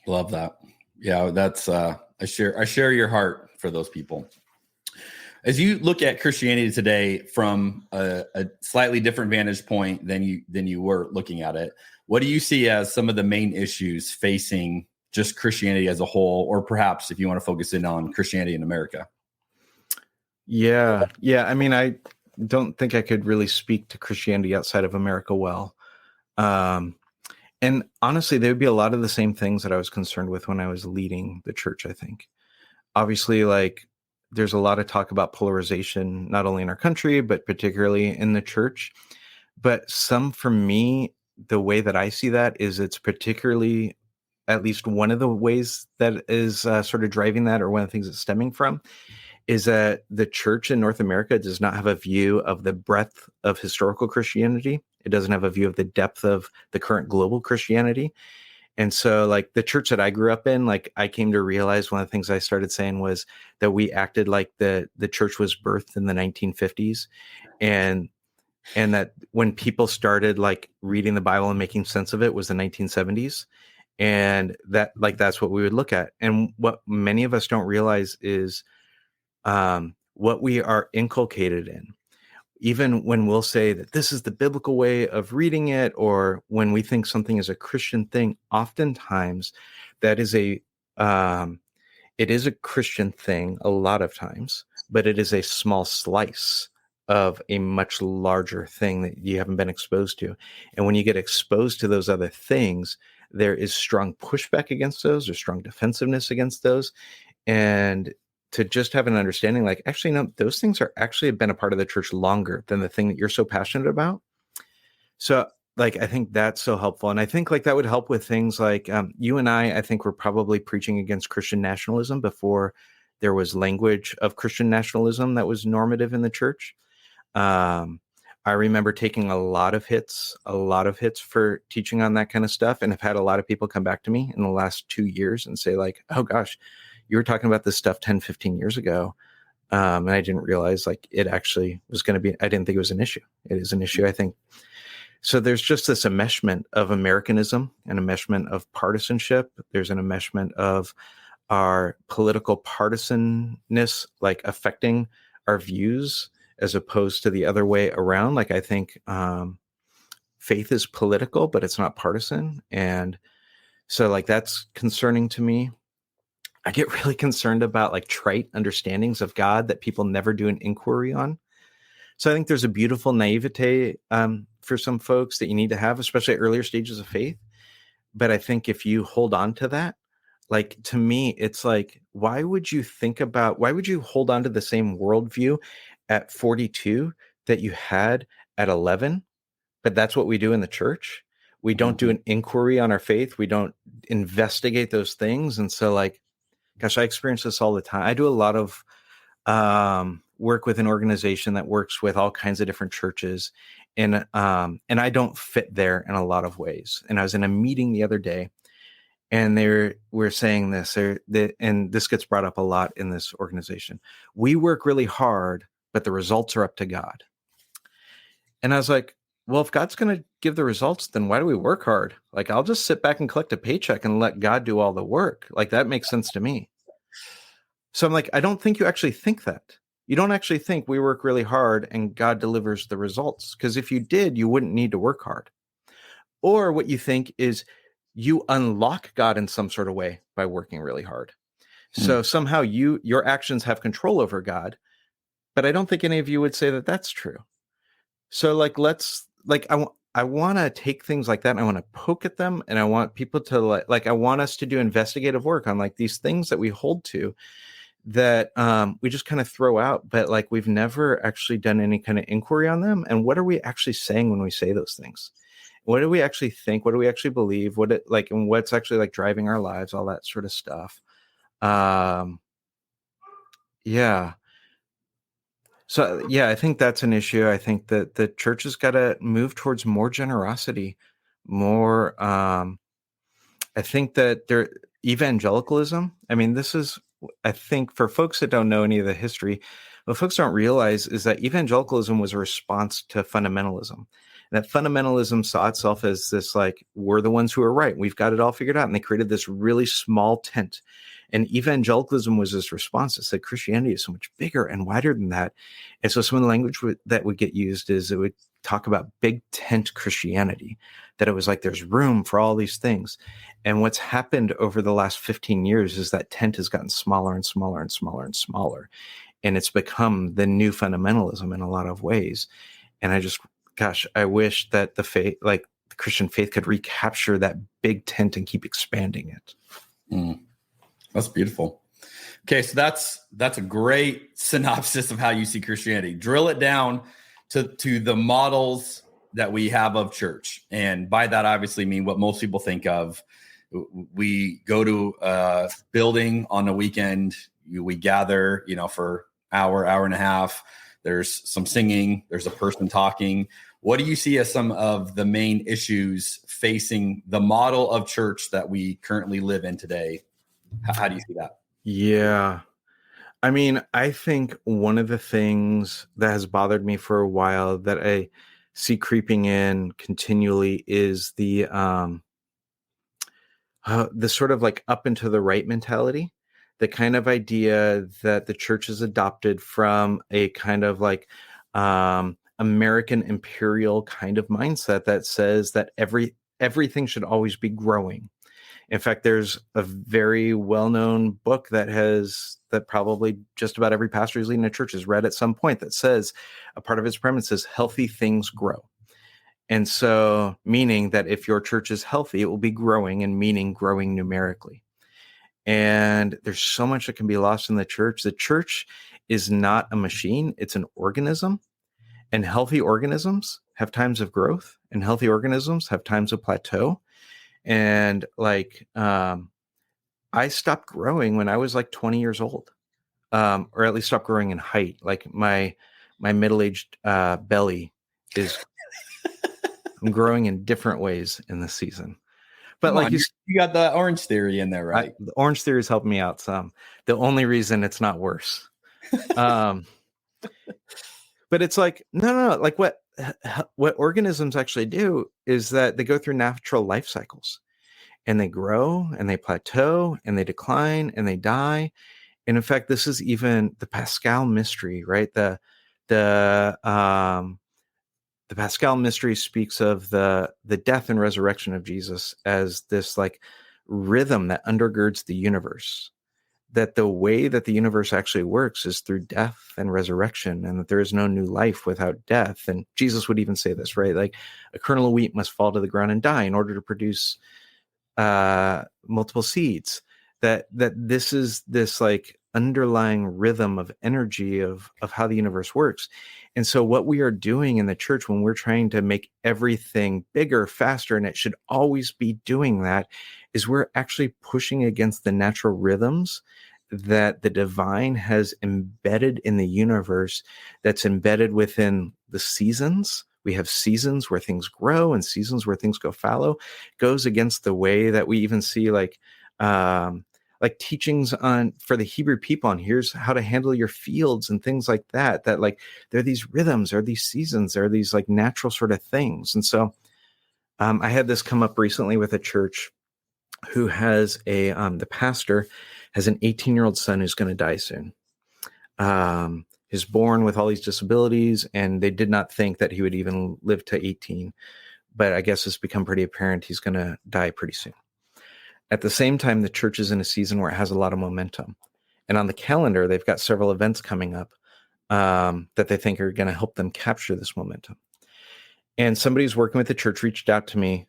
Love that. Yeah, that's I share your heart for those people. As you look at Christianity today from a slightly different vantage point than you were looking at it, what do you see as some of the main issues facing just Christianity as a whole, or perhaps if you want to focus in on Christianity in America? Yeah. I mean, I don't think I could really speak to Christianity outside of America well. And honestly, there would be a lot of the same things that I was concerned with when I was leading the church, I think. Obviously, like, there's a lot of talk about polarization, not only in our country, but particularly in the church. But for me, the way that I see that is it's particularly, at least one of the ways that is sort of driving that, or one of the things it's stemming from, is that the church in North America does not have a view of the breadth of historical Christianity. It doesn't have a view of the depth of the current global Christianity. And so like the church that I grew up in, like I came to realize one of the things I started saying was that we acted like the church was birthed in the 1950s. And that when people started like reading the Bible and making sense of it was the 1970s. And that like, that's what we would look at. And what many of us don't realize is what we are inculcated in. Even when we'll say that this is the biblical way of reading it, or when we think something is a Christian thing, oftentimes that is it is a Christian thing a lot of times, but it is a small slice of a much larger thing that you haven't been exposed to. And when you get exposed to those other things, there is strong pushback against those, or strong defensiveness against those. And to just have an understanding, like, actually, no, those things are actually have been a part of the church longer than the thing that you're so passionate about. So, like, I think that's so helpful. And I think, like, that would help with things like you and I think we're probably preaching against Christian nationalism before there was language of Christian nationalism that was normative in the church. I remember taking a lot of hits for teaching on that kind of stuff, and have had a lot of people come back to me in the last 2 years and say, like, oh, gosh, you were talking about this stuff 10, 15 years ago. And I didn't realize like it actually was going to be, I didn't think it was an issue. It is an issue, I think. So there's just this enmeshment of Americanism, an enmeshment of partisanship. There's an enmeshment of our political partisanness, like affecting our views as opposed to the other way around. Like I think faith is political, but it's not partisan. And so like that's concerning to me. I get really concerned about like trite understandings of God that people never do an inquiry on. So I think there's a beautiful naivete for some folks that you need to have, especially at earlier stages of faith. But I think if you hold on to that, like to me, it's like, why would you hold on to the same worldview at 42 that you had at 11? But that's what we do in the church. We don't do an inquiry on our faith. We don't investigate those things. And so like, gosh, I experience this all the time. I do a lot of work with an organization that works with all kinds of different churches. And I don't fit there in a lot of ways. And I was in a meeting the other day, and we're saying this, and this gets brought up a lot in this organization. We work really hard, but the results are up to God. And I was like, well, if God's going to give the results, then why do we work hard? Like, I'll just sit back and collect a paycheck and let God do all the work. Like, that makes sense to me. So I'm like, I don't think you actually think that. You don't actually think we work really hard and God delivers the results. Because if you did, you wouldn't need to work hard. Or what you think is you unlock God in some sort of way by working really hard. So somehow your actions have control over God. But I don't think any of you would say that that's true. So like, I want to take things like that and I want to poke at them, and I want people to like I want us to do investigative work on like these things that we hold to that we just kind of throw out, but like we've never actually done any kind of inquiry on them. And what are we actually saying when we say those things? What do we actually think? What do we actually believe? And what's actually like driving our lives, all that sort of stuff. Yeah. So yeah, I think that's an issue. I think that the church has got to move towards more generosity, more. I think that evangelicalism. I mean, this is. I think for folks that don't know any of the history, what folks don't realize is that evangelicalism was a response to fundamentalism. And that fundamentalism saw itself as this, like, we're the ones who are right. We've got it all figured out. And they created this really small tent. And evangelicalism was this response that said Christianity is so much bigger and wider than that. And so some of the language that would get used is it would talk about big tent Christianity, that it was like there's room for all these things. And what's happened over the last 15 years is that tent has gotten smaller and smaller and smaller and smaller. And it's become the new fundamentalism in a lot of ways. And I wish that the faith, like the Christian faith, could recapture that big tent and keep expanding it. Mm. That's beautiful. Okay, so that's a great synopsis of how you see Christianity. Drill it down to the models that we have of church. And by that, I obviously mean what most people think of. We go to a building on a weekend. We gather, for hour and a half. There's some singing. There's a person talking. What do you see as some of the main issues facing the model of church that we currently live in today? How do you see that? Yeah. I mean, I think one of the things that has bothered me for a while that I see creeping in continually is the sort of like up and to the right mentality, the kind of idea that the church has adopted from a kind of like American imperial kind of mindset that says that everything should always be growing. In fact, there's a very well-known book that probably just about every pastor who's leading a church has read at some point, that says a part of its premise is healthy things grow. And so meaning that if your church is healthy, it will be growing, and meaning growing numerically. And there's so much that can be lost in the church. The church is not a machine. It's an organism, and healthy organisms have times of growth, and healthy organisms have times of plateau. And I stopped growing when I was like 20 years old, or at least stopped growing in height. Like my middle-aged belly is, I'm growing in different ways in this season. But like you got the Orange Theory in there, right? The Orange Theory is helping me out some. The only reason it's not worse. But it's like, no. Like what organisms actually do is that they go through natural life cycles, and they grow and they plateau and they decline and they die. And in fact, this is even the Pascal mystery, right? The Pascal mystery speaks of the death and resurrection of Jesus as this like rhythm that undergirds the universe, that the way that the universe actually works is through death and resurrection, and that there is no new life without death. And Jesus would even say this, right? Like a kernel of wheat must fall to the ground and die in order to produce multiple seeds. That this is this like underlying rhythm of energy of how the universe works. And so what we are doing in the church when we're trying to make everything bigger, faster, and it should always be doing that, is we're actually pushing against the natural rhythms that the divine has embedded in the universe, that's embedded within the seasons. We have seasons where things grow and seasons where things go fallow. It goes against the way that we even see like teachings for the Hebrew people on here's how to handle your fields and things like that, that like there are these rhythms, there are these seasons, there are these like natural sort of things. And so I had this come up recently with a church who has the pastor has an 18-year-old son who's going to die soon. He's born with all these disabilities, and they did not think that he would even live to 18. But I guess it's become pretty apparent he's going to die pretty soon. At the same time, the church is in a season where it has a lot of momentum. And on the calendar, they've got several events coming up that they think are going to help them capture this momentum. And somebody who's working with the church reached out to me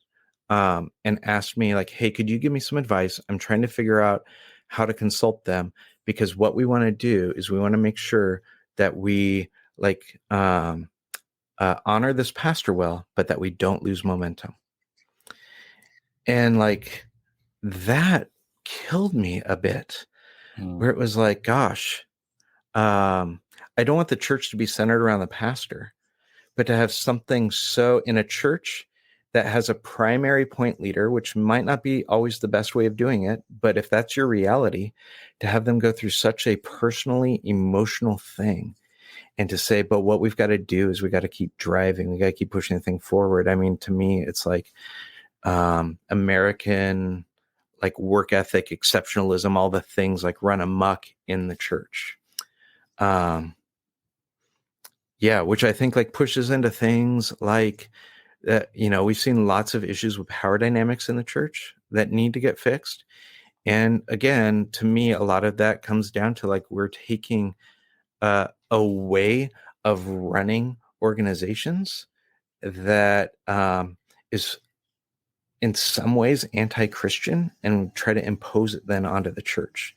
and asked me, like, hey, could you give me some advice? I'm trying to figure out how to consult them, because what we want to do is we want to make sure that we honor this pastor well, but that we don't lose momentum. And like that killed me a bit, where it was like, gosh, I don't want the church to be centered around the pastor, but to have something so in a church that has a primary point leader, which might not be always the best way of doing it, but if that's your reality, to have them go through such a personally emotional thing and to say, but what we've got to do is we got to keep driving. We got to keep pushing the thing forward. I mean, to me, it's like American, like work ethic, exceptionalism, all the things like run amok in the church. Which I think like pushes into things like that, we've seen lots of issues with power dynamics in the church that need to get fixed. And again, to me, a lot of that comes down to like, we're taking a way of running organizations that is in some ways anti-Christian and try to impose it then onto the church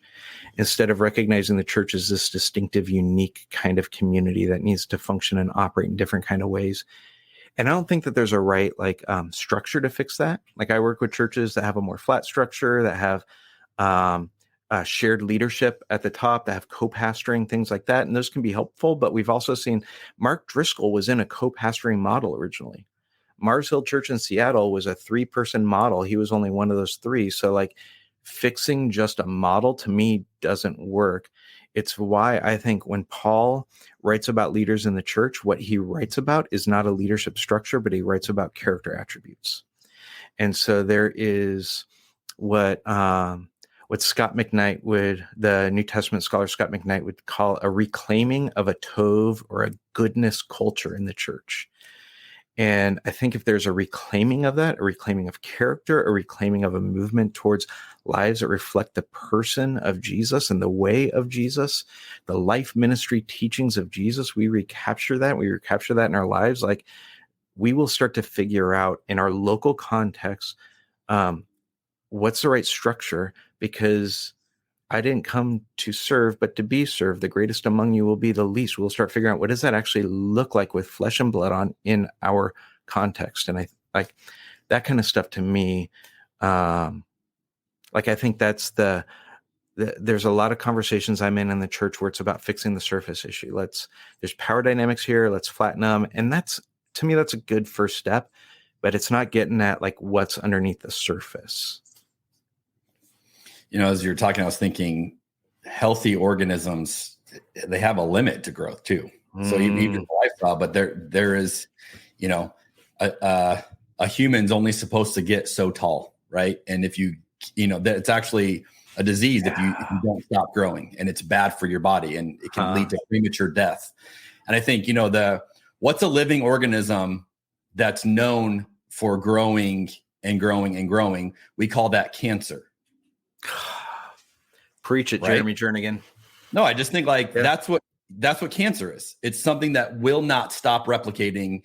instead of recognizing the church as this distinctive, unique kind of community that needs to function and operate in different kind of ways. And I don't think that there's a right structure to fix that. Like I work with churches that have a more flat structure, that have shared leadership at the top, that have co-pastoring, things like that. And those can be helpful. But we've also seen Mark Driscoll was in a co-pastoring model originally. Mars Hill Church in Seattle was a 3-person model. He was only one of those 3. So like fixing just a model to me doesn't work. It's why I think when Paul writes about leaders in the church, what he writes about is not a leadership structure, but he writes about character attributes. And so there is what Scott McKnight the New Testament scholar Scott McKnight would call a reclaiming of a tov or a goodness culture in the church. And I think if there's a reclaiming of that, a reclaiming of character, a reclaiming of a movement towards lives that reflect the person of Jesus and the way of Jesus, the life ministry teachings of Jesus, we recapture that in our lives. Like we will start to figure out in our local context, what's the right structure, because I didn't come to serve, but to be served. The greatest among you will be the least. We'll start figuring out what does that actually look like with flesh and blood on in our context. And I like that kind of stuff to me. I think that's there's a lot of conversations I'm in the church where it's about fixing the surface issue. There's power dynamics here. Let's flatten them. And to me, that's a good first step, but it's not getting at like what's underneath the surface. As you're talking, I was thinking healthy organisms, they have a limit to growth too. So even lifestyle, but there is, a human's only supposed to get so tall, right? And if it's actually a disease if you don't stop growing, and it's bad for your body, and it can lead to premature death. And I think, what's a living organism that's known for growing and growing and growing? We call that cancer. Preach it, right? Jeremy Jernigan. No, I just think that's what cancer is. It's something that will not stop replicating,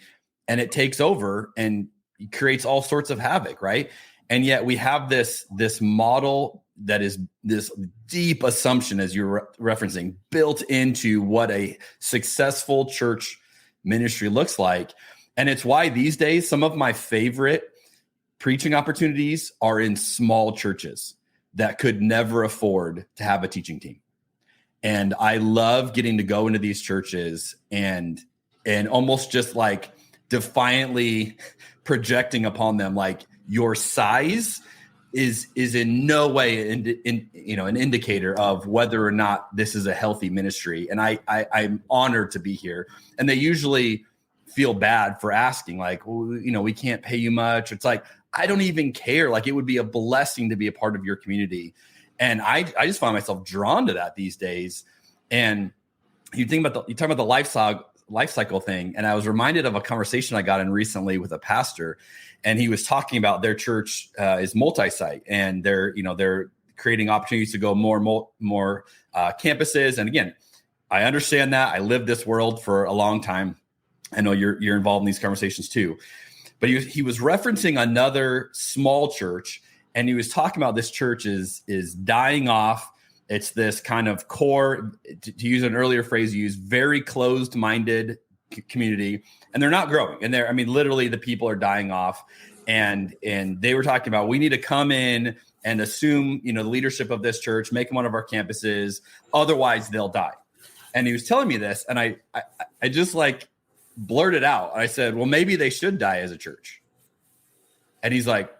and it takes over and creates all sorts of havoc, right? And yet we have this model that is this deep assumption, as you're referencing, built into what a successful church ministry looks like. And it's why these days some of my favorite preaching opportunities are in small churches that could never afford to have a teaching team. And I love getting to go into these churches and almost just like defiantly projecting upon them, like your size is in no way an indicator of whether or not this is a healthy ministry. And I'm honored to be here. And they usually feel bad for asking, like, well, we can't pay you much. It's like, I don't even care. Like, it would be a blessing to be a part of your community. And I just find myself drawn to that these days. And you talk about the life cycle thing. And I was reminded of a conversation I got in recently with a pastor, and he was talking about their church is multi-site, and they're creating opportunities to go more campuses. And again, I understand that. I lived this world for a long time. I know you're involved in these conversations too. But he was referencing another small church, and he was talking about this church is dying off. It's this kind of core, to use an earlier phrase used, very closed-minded community, and they're not growing. And literally the people are dying off. And they were talking about, we need to come in and assume, the leadership of this church, make them one of our campuses. Otherwise, they'll die. And he was telling me this, and I just like blurted out. I said, well, maybe they should die as a church. And he's like,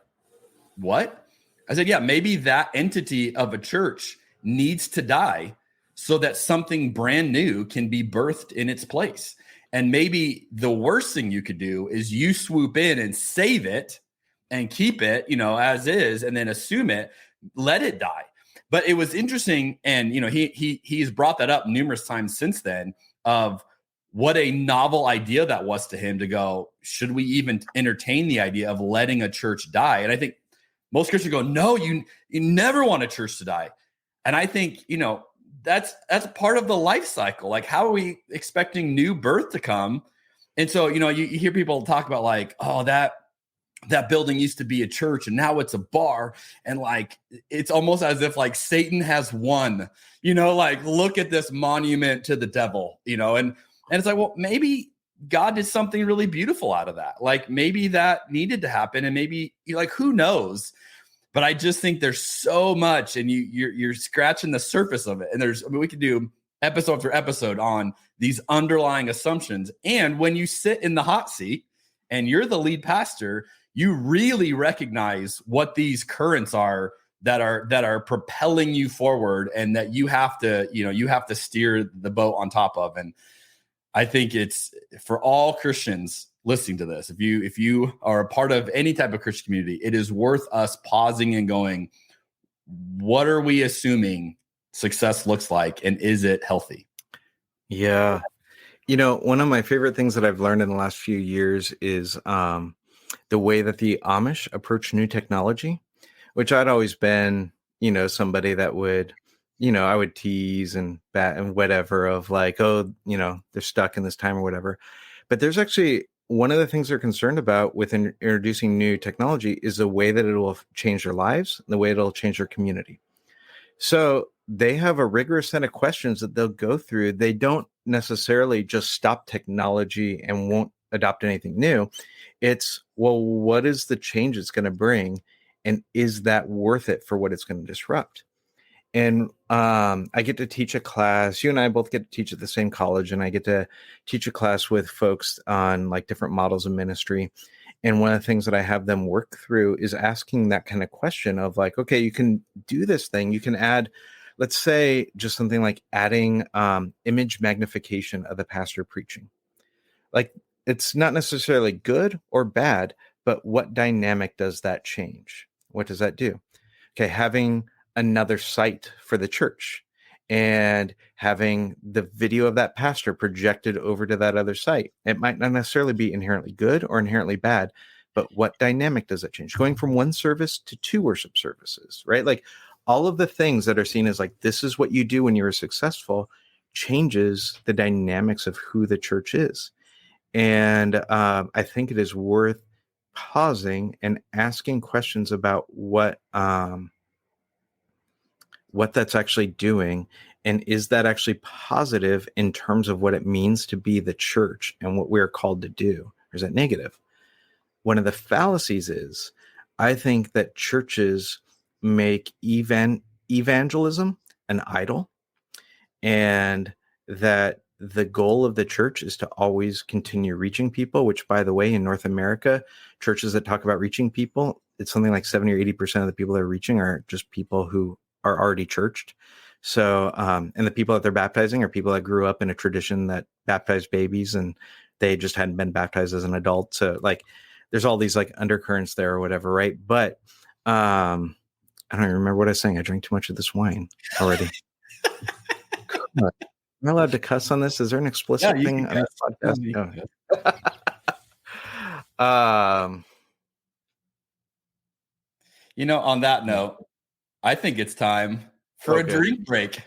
what? I said, yeah, maybe that entity of a church needs to die so that something brand new can be birthed in its place. And maybe the worst thing you could do is you swoop in and save it and keep it, as is, and then assume it, let it die. But it was interesting. And, he's brought that up numerous times since then of what a novel idea that was to him to go, should we even entertain the idea of letting a church die? And I think most Christians go, no, you never want a church to die. And I think, that's part of the life cycle. Like, how are we expecting new birth to come? And so, you hear people talk about like, oh, that building used to be a church and now it's a bar. And like, it's almost as if like Satan has won, like, look at this monument to the devil, and it's like, well, maybe God did something really beautiful out of that. Like, maybe that needed to happen. And maybe like, who knows? But I just think there's so much, and you're scratching the surface of it. And we could do episode after episode on these underlying assumptions. And when you sit in the hot seat and you're the lead pastor, you really recognize what these currents are that are propelling you forward, and that you have to steer the boat on top of. And I think it's for all Christians listening to this, if you are a part of any type of Christian community, it is worth us pausing and going, what are we assuming success looks like, and is it healthy? Yeah. One of my favorite things that I've learned in the last few years is the way that the Amish approach new technology, which I'd always been, somebody that would, I would tease and bat and whatever of like, oh, they're stuck in this time or whatever. But there's actually one of the things they're concerned about with introducing new technology is the way that it will change their lives, and the way it'll change their community. So they have a rigorous set of questions that they'll go through. They don't necessarily just stop technology and won't adopt anything new. It's, well, what is the change it's going to bring? And is that worth it for what it's going to disrupt? And I get to teach a class. You and I both get to teach at the same college, and I get to teach a class with folks on like different models of ministry. And one of the things that I have them work through is asking that kind of question of like, okay, you can do this thing. You can add, let's say, just something like adding image magnification of the pastor preaching. Like, it's not necessarily good or bad, but what dynamic does that change? What does that do? Okay, having another site for the church and having the video of that pastor projected over to that other site. It might not necessarily be inherently good or inherently bad, but what dynamic does it change? Going from one service to two worship services, right? Like, all of the things that are seen as like, this is what you do when you're successful, changes the dynamics of who the church is. And I think it is worth pausing and asking questions about what that's actually doing, and is that actually positive in terms of what it means to be the church and what we're called to do, or is that negative? One of the fallacies is, I think that churches make evangelism an idol, and that the goal of the church is to always continue reaching people, which, by the way, in North America, churches that talk about reaching people, it's something like 70 or 80% of the people they're reaching are just people who are already churched. So, and the people that they're baptizing are people that grew up in a tradition that baptized babies and they just hadn't been baptized as an adult. So like, there's all these like undercurrents there or whatever. Right. But, I don't even remember what I was saying. I drank too much of this wine already. Am I allowed to cuss on this? Is there an explicit thing on this podcast? On that note, I think it's time for a drink break.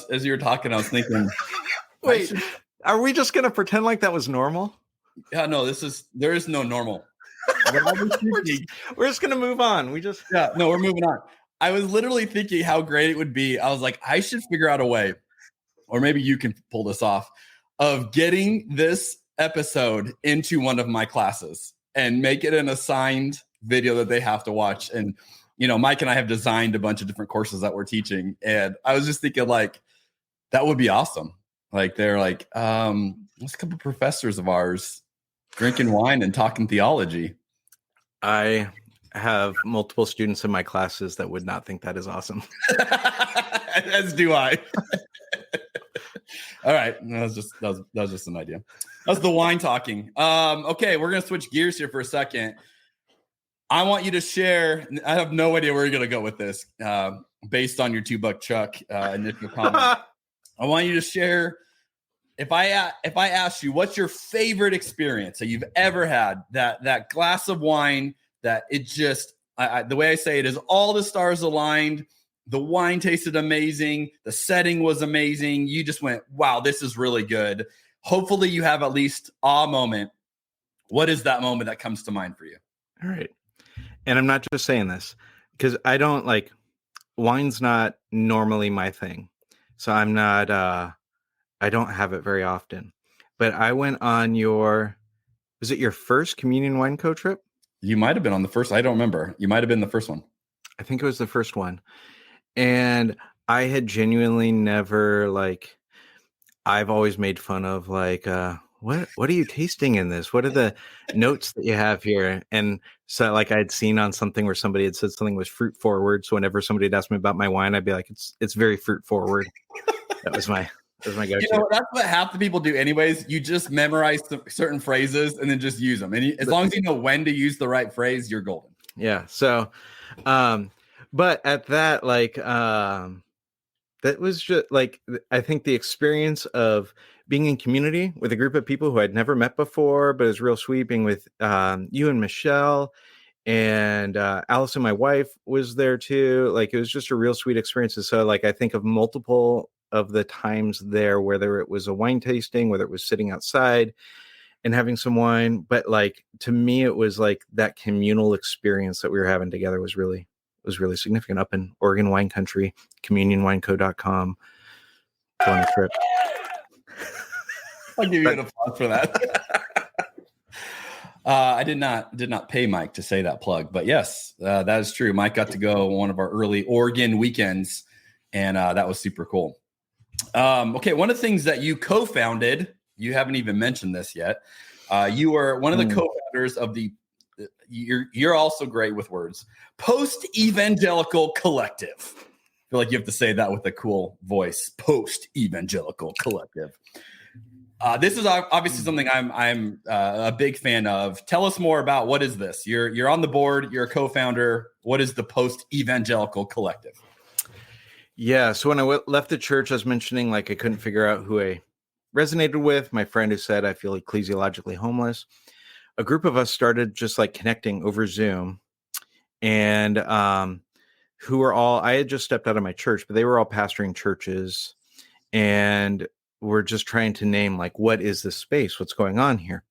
As you were talking, I was thinking, wait, are we just going to pretend like that was normal? Yeah, no, there is no normal. We're just gonna move on. We're moving on. I was literally thinking how great it would be. I was like, I should figure out a way, or maybe you can pull this off, of getting this episode into one of my classes and make it an assigned video that they have to watch. And, Mike and I have designed a bunch of different courses that we're teaching. And I was just thinking, like, that would be awesome. Like, they're like, there's a couple of professors of ours drinking wine and talking theology. I have multiple students in my classes that would not think that is awesome. As do I. All right. That was just an idea. That's the wine talking. Okay, we're going to switch gears here for a second. I want you to share. I have no idea where you're going to go with this based on your $2 Chuck initial comment. I want you to share. If I ask you, what's your favorite experience that you've ever had, that glass of wine that it just, the way I say it is all the stars aligned. The wine tasted amazing. The setting was amazing. You just went, wow, this is really good. Hopefully you have at least a moment. What is that moment that comes to mind for you? All right. And I'm not just saying this because I don't like, wine's not normally my thing. So I'm not, I don't have it very often. But I went on was it your first Communion Wine Co trip? You might have been on the first. I don't remember. You might have been the first one. I think it was the first one. And I had genuinely never, like, I've always made fun of, like, what are you tasting in this? What are the notes that you have here? And so, like, I'd seen on something where somebody had said something was fruit forward. So whenever somebody had asked me about my wine, I'd be like, it's very fruit forward. That was my go-to. That's what half the people do anyways. You just memorize certain phrases and then just use them. And as long as you know when to use the right phrase, you're golden. Yeah. So, but at that, like, that was just like, I think the experience of being in community with a group of people who I'd never met before, but it was real sweet being with you and Michelle and Allison, my wife, was there too. Like, it was just a real sweet experience. And so, like, I think of multiple of the times there, whether it was a wine tasting, whether it was sitting outside and having some wine, but like, to me, it was like that communal experience that we were having together was really significant up in Oregon wine country, communionwineco.com. Go on a trip. I'll give you an applause for that. I did not pay Mike to say that plug, but yes, that is true. Mike got to go one of our early Oregon weekends, and that was super cool. Okay, one of the things that you co-founded, you haven't even mentioned this yet. You are one of the co-founders of the. You're also great with words. Post-evangelical collective. I feel like you have to say that with a cool voice. Post-evangelical collective. This is obviously something I'm a big fan of. Tell us more about what is this? You're on the board. You're a co-founder. What is the Post-evangelical collective? Yeah. So when I left the church, I was mentioning, like, I couldn't figure out who I resonated with. My friend who said, I feel ecclesiologically homeless. A group of us started just like connecting over Zoom, and who were all, I had just stepped out of my church, but they were all pastoring churches, and we're just trying to name, like, what is this space? What's going on here?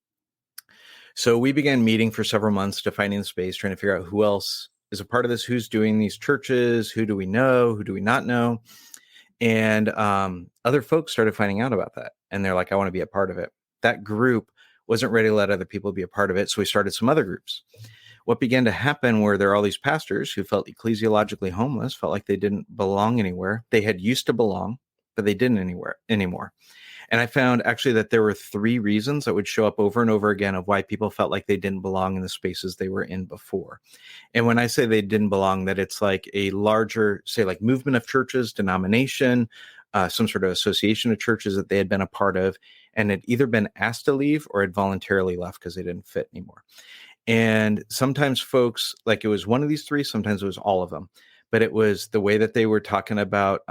So we began meeting for several months, defining the space, trying to figure out who else is a part of this, who's doing these churches, who do we know, who do we not know? And other folks started finding out about that, and they're like, I want to be a part of it. That group wasn't ready to let other people be a part of it, so we started some other groups. What began to happen were there are all these pastors who felt ecclesiologically homeless, felt like they didn't belong anywhere. They had used to belong, but they didn't anymore. And I found actually that there were 3 reasons that would show up over and over again of why people felt like they didn't belong in the spaces they were in before. And when I say they didn't belong, that it's like a larger, say, like movement of churches, denomination, some sort of association of churches that they had been a part of, and had either been asked to leave or had voluntarily left because they didn't fit anymore. And sometimes folks, like, it was one of these 3, sometimes it was all of them, but it was the way that they were talking about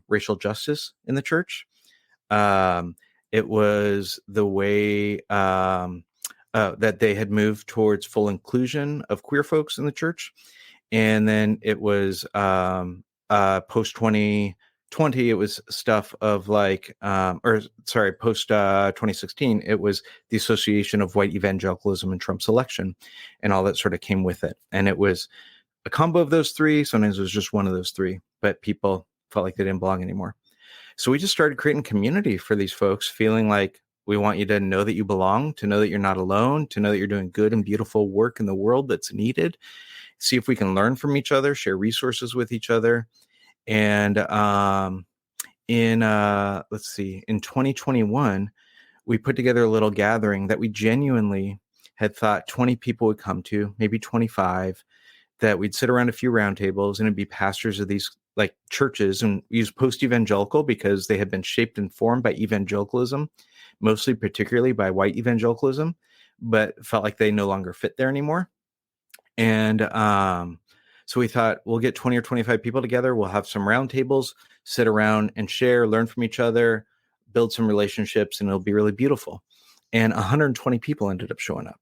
racial justice in the church. It was the way that they had moved towards full inclusion of queer folks in the church. And then it was post 2020 2020, it was stuff of like, post 2016, it was the association of white evangelicalism and Trump's election and all that sort of came with it. And it was a combo of those three. Sometimes it was just one of those three, but people felt like they didn't belong anymore. So we just started creating community for these folks, feeling like we want you to know that you belong, to know that you're not alone, to know that you're doing good and beautiful work in the world that's needed. See if we can learn from each other, share resources with each other. And in 2021, we put together a little gathering that we genuinely had thought 20 people would come to, maybe 25, that we'd sit around a few roundtables and it'd be pastors of these like churches, and we use post-evangelical because they had been shaped and formed by evangelicalism, mostly particularly by white evangelicalism, but felt like they no longer fit there anymore. And so we thought we'll get 20 or 25 people together. We'll have some roundtables, sit around and share, learn from each other, build some relationships, and it'll be really beautiful. And 120 people ended up showing up.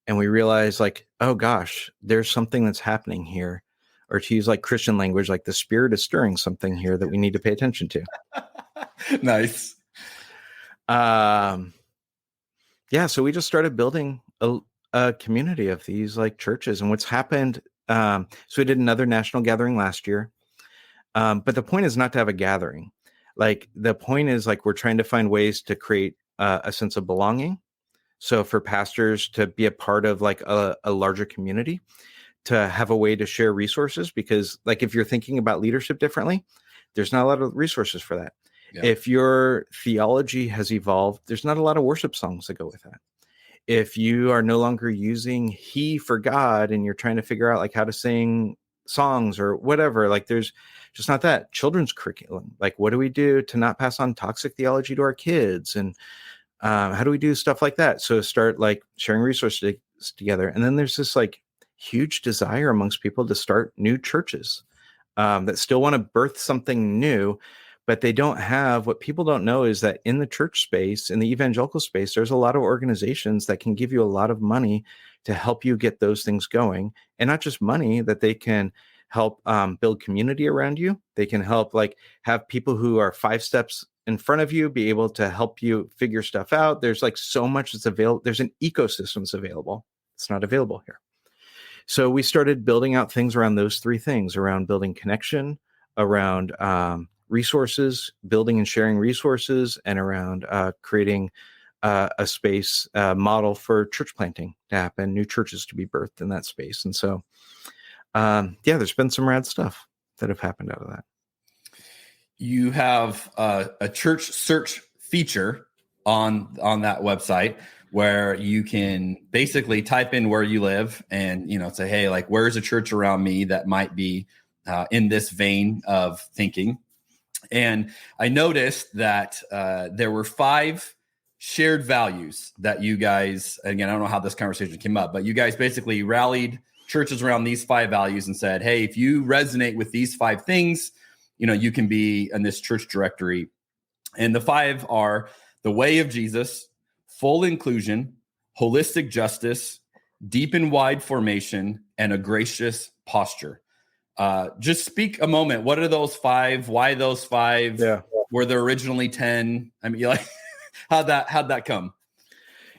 And we realized like, oh gosh, there's something that's happening here. Or to use like Christian language, like the Spirit is stirring something here that we need to pay attention to. Nice. So we just started building a community of these like churches. And what's happened, so we did another national gathering last year. But the point is not to have a gathering. Like the point is like we're trying to find ways to create a sense of belonging. So for pastors to be a part of like a larger community, to have a way to share resources, because like if you're thinking about leadership differently, there's not a lot of resources for that. Yeah. If your theology has evolved, there's not a lot of worship songs that go with that. If you are no longer using he for God and you're trying to figure out like how to sing songs or whatever, like there's just not that. Children's curriculum, like what do we do to not pass on toxic theology to our kids? And how do we do stuff like that? So start like sharing resources together. And then there's this like huge desire amongst people to start new churches that still want to birth something new, but they don't have, what people don't know is that in the church space, in the evangelical space, there's a lot of organizations that can give you a lot of money to help you get those things going. And not just money, that they can help build community around you. They can help like have people who are 5 steps in front of you be able to help you figure stuff out. There's like so much that's available. There's an ecosystem that's available. It's not available here. So we started building out things around those 3 things, around building connection, around resources, building and sharing resources, and around creating a space model for church planting to happen, new churches to be birthed in that space. And so, there's been some rad stuff that have happened out of that. You have a church search feature on that website where you can basically type in where you live and, say, hey, like, where's a church around me that might be in this vein of thinking? And I noticed that there were 5 shared values that you guys, again, I don't know how this conversation came up, but you guys basically rallied churches around these 5 values and said, hey, if you resonate with these 5 things, you can be in this church directory. And the 5 are the way of Jesus, full inclusion, holistic justice, deep and wide formation, and a gracious posture. Just speak a moment. What are those 5? Why those 5? Yeah. Were there originally 10? I mean, like, how'd that come?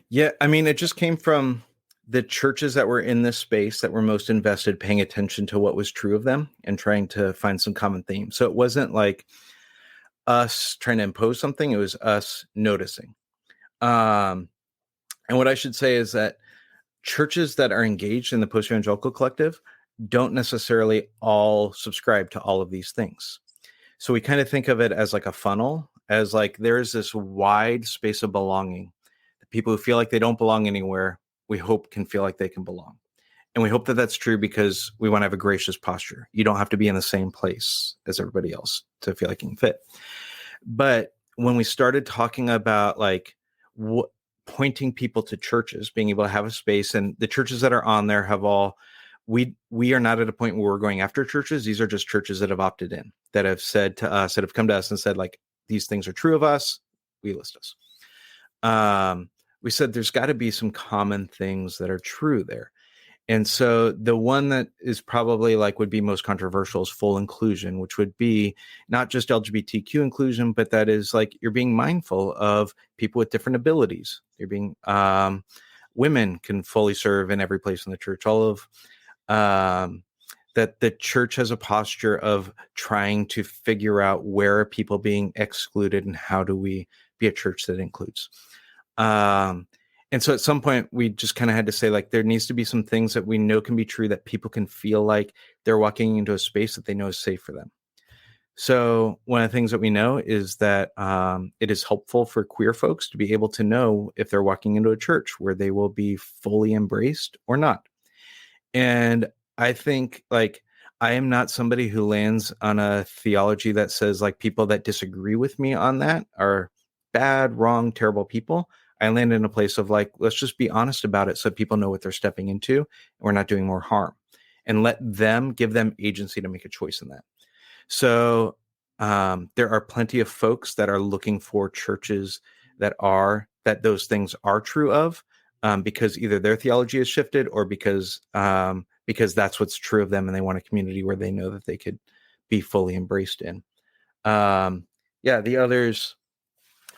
Yeah. I mean, it just came from the churches that were in this space that were most invested, paying attention to what was true of them and trying to find some common themes. So it wasn't like us trying to impose something. It was us noticing. And what I should say is that churches that are engaged in the post-evangelical collective don't necessarily all subscribe to all of these things. So we kind of think of it as like a funnel, as like there's this wide space of belonging. The people who feel like they don't belong anywhere, we hope can feel like they can belong. And we hope that that's true because we want to have a gracious posture. You don't have to be in the same place as everybody else to feel like you can fit. But when we started talking about like pointing people to churches, being able to have a space, and the churches that are on there have all, we are not at a point where we're going after churches. These are just churches that have opted in, that have said to us, that have come to us and said, like, these things are true of us. We list us. We said there's got to be some common things that are true there. And so the one that is probably like would be most controversial is full inclusion, which would be not just LGBTQ inclusion, but that is like you're being mindful of people with different abilities. You're being women can fully serve in every place in the church. All of that the church has a posture of trying to figure out where are people being excluded and how do we be a church that includes. And so at some point we just kind of had to say, like, there needs to be some things that we know can be true, that people can feel like they're walking into a space that they know is safe for them. So one of the things that we know is that it is helpful for queer folks to be able to know if they're walking into a church where they will be fully embraced or not. And I think, like, I am not somebody who lands on a theology that says, like, people that disagree with me on that are bad, wrong, terrible people. I land in a place of, like, let's just be honest about it so people know what they're stepping into and we're not doing more harm, and let them, give them agency to make a choice in that. So there are plenty of folks that are looking for churches that those things are true of, because either their theology has shifted or because that's what's true of them, and they want a community where they know that they could be fully embraced in. The others,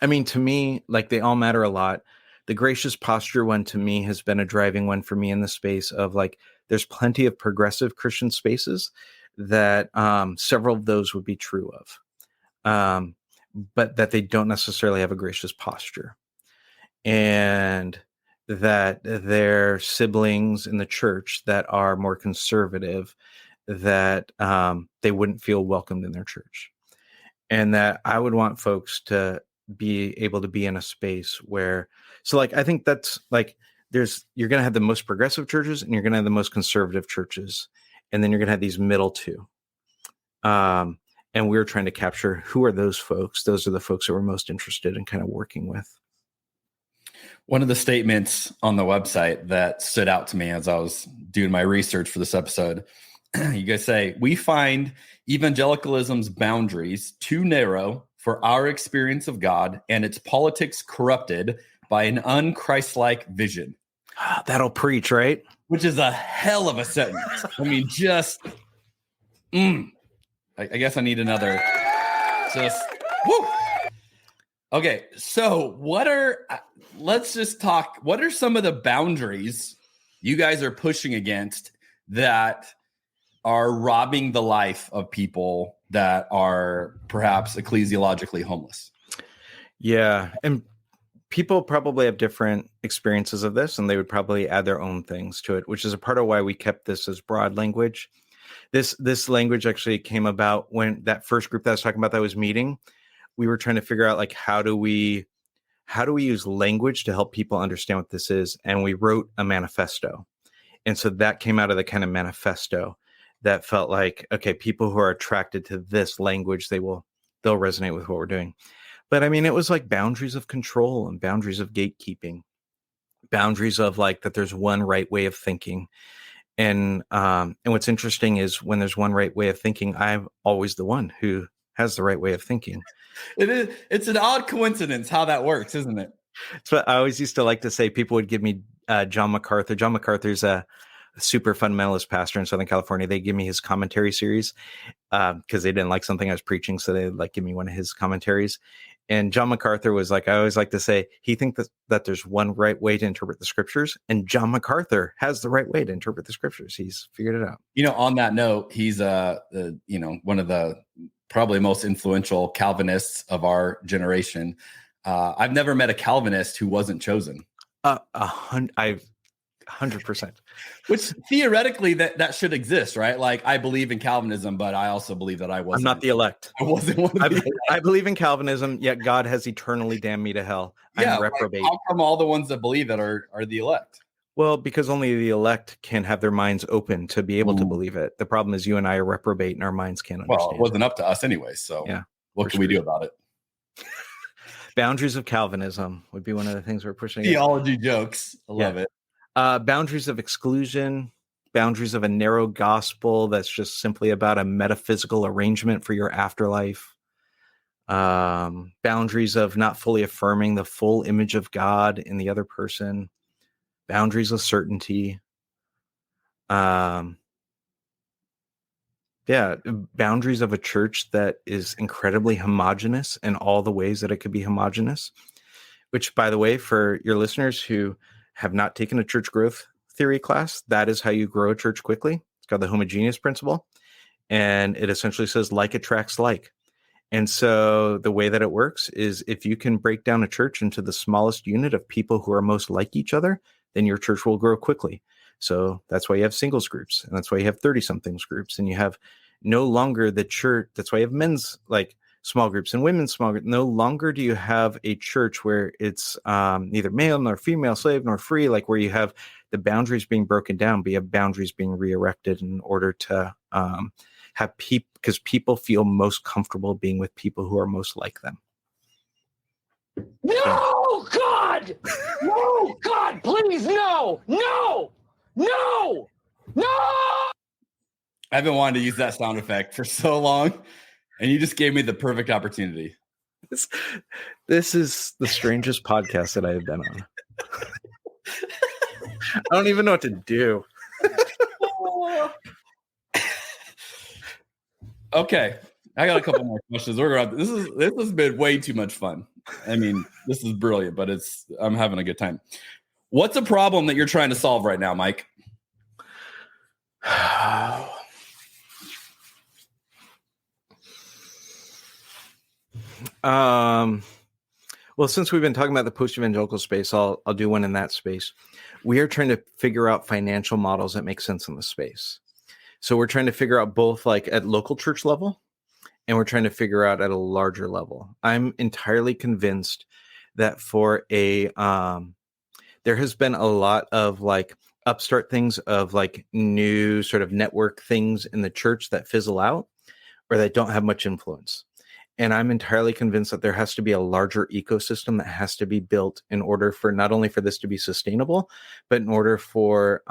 I mean, to me, like, they all matter a lot. The gracious posture one, to me, has been a driving one for me in the space of, like, there's plenty of progressive Christian spaces that several of those would be true of, but that they don't necessarily have a gracious posture, and that their siblings in the church that are more conservative, that they wouldn't feel welcomed in their church. And that I would want folks to be able to be in a space where, so, like, I think that's, like, you're going to have the most progressive churches and you're going to have the most conservative churches. And then you're going to have these middle two. And we're trying to capture who are those folks. Those are the folks that we're most interested in kind of working with. One of the statements on the website that stood out to me as I was doing my research for this episode, you guys say, we find evangelicalism's boundaries too narrow for our experience of God, and its politics corrupted by an un-Christ-like vision. That'll preach, right? Which is a hell of a sentence. I mean, just, I guess I need another, just, woo. Okay, so what are some of the boundaries you guys are pushing against that are robbing the life of people that are perhaps ecclesiologically homeless? Yeah, and people probably have different experiences of this, and they would probably add their own things to it, which is a part of why we kept this as broad language. This language actually came about when that first group that I was talking about that was meeting. We were trying to figure out, like, how do we use language to help people understand what this is, and we wrote a manifesto. And so that came out of the kind of manifesto that felt like, okay, people who are attracted to this language, they'll resonate with what we're doing. But I mean, it was like boundaries of control and boundaries of gatekeeping, boundaries of, like, that there's one right way of thinking. And what's interesting is when there's one right way of thinking, I'm always the one who has the right way of thinking. It's an odd coincidence how that works, isn't it? So I always used to like to say, people would give me John MacArthur. John MacArthur's a super fundamentalist pastor in Southern California. They give me his commentary series because they didn't like something I was preaching. So they like give me one of his commentaries. And John MacArthur was like, I always like to say, he thinks that there's one right way to interpret the scriptures. And John MacArthur has the right way to interpret the scriptures. He's figured it out. On that note, he's one of the probably most influential Calvinists of our generation. I've never met a Calvinist who wasn't chosen. 100%. Which theoretically that should exist, right? Like, I believe in Calvinism, but I also believe that I wasn't. I'm not the elect. I wasn't one of the elect. I believe in Calvinism, yet God has eternally damned me to hell. I'm reprobate. How come all the ones that believe it are the elect? Well, because only the elect can have their minds open to be able to believe it. The problem is you and I are reprobate and our minds can't understand. Well, it wasn't up to us anyway, so yeah, what can we do about it? Boundaries of Calvinism would be one of the things we're pushing. Theology jokes. I love it. Boundaries of exclusion, boundaries of a narrow gospel that's just simply about a metaphysical arrangement for your afterlife. Boundaries of not fully affirming the full image of God in the other person. Boundaries of certainty. boundaries of a church that is incredibly homogenous in all the ways that it could be homogenous, which, by the way, for your listeners who have not taken a church growth theory class, that is how you grow a church quickly. It's called the homogeneous principle. And it essentially says like attracts like. And so the way that it works is if you can break down a church into the smallest unit of people who are most like each other, then your church will grow quickly. So that's why you have singles groups, and that's why you have 30-somethings groups, and you have no longer the church. That's why you have men's like small groups and women's small groups. No longer do you have a church where it's neither male nor female, slave nor free, like where you have the boundaries being broken down, but you have boundaries being re-erected in order to have people, because people feel most comfortable being with people who are most like them. No, God! No, God, please, no! No! No! No! I've been wanting to use that sound effect for so long, and you just gave me the perfect opportunity. This is the strangest podcast that I have been on. I don't even know what to do. Okay, I got a couple more questions. This has been way too much fun. I mean, this is brilliant, but I'm having a good time. What's a problem that you're trying to solve right now, Mike? Well, since we've been talking about the post-evangelical space, I'll do one in that space. We are trying to figure out financial models that make sense in the space. So we're trying to figure out both like at local church level, and we're trying to figure out at a larger level. I'm entirely convinced that for there has been a lot of like upstart things of like new sort of network things in the church that fizzle out or that don't have much influence. And I'm entirely convinced that there has to be a larger ecosystem that has to be built in order for not only for this to be sustainable, but in order for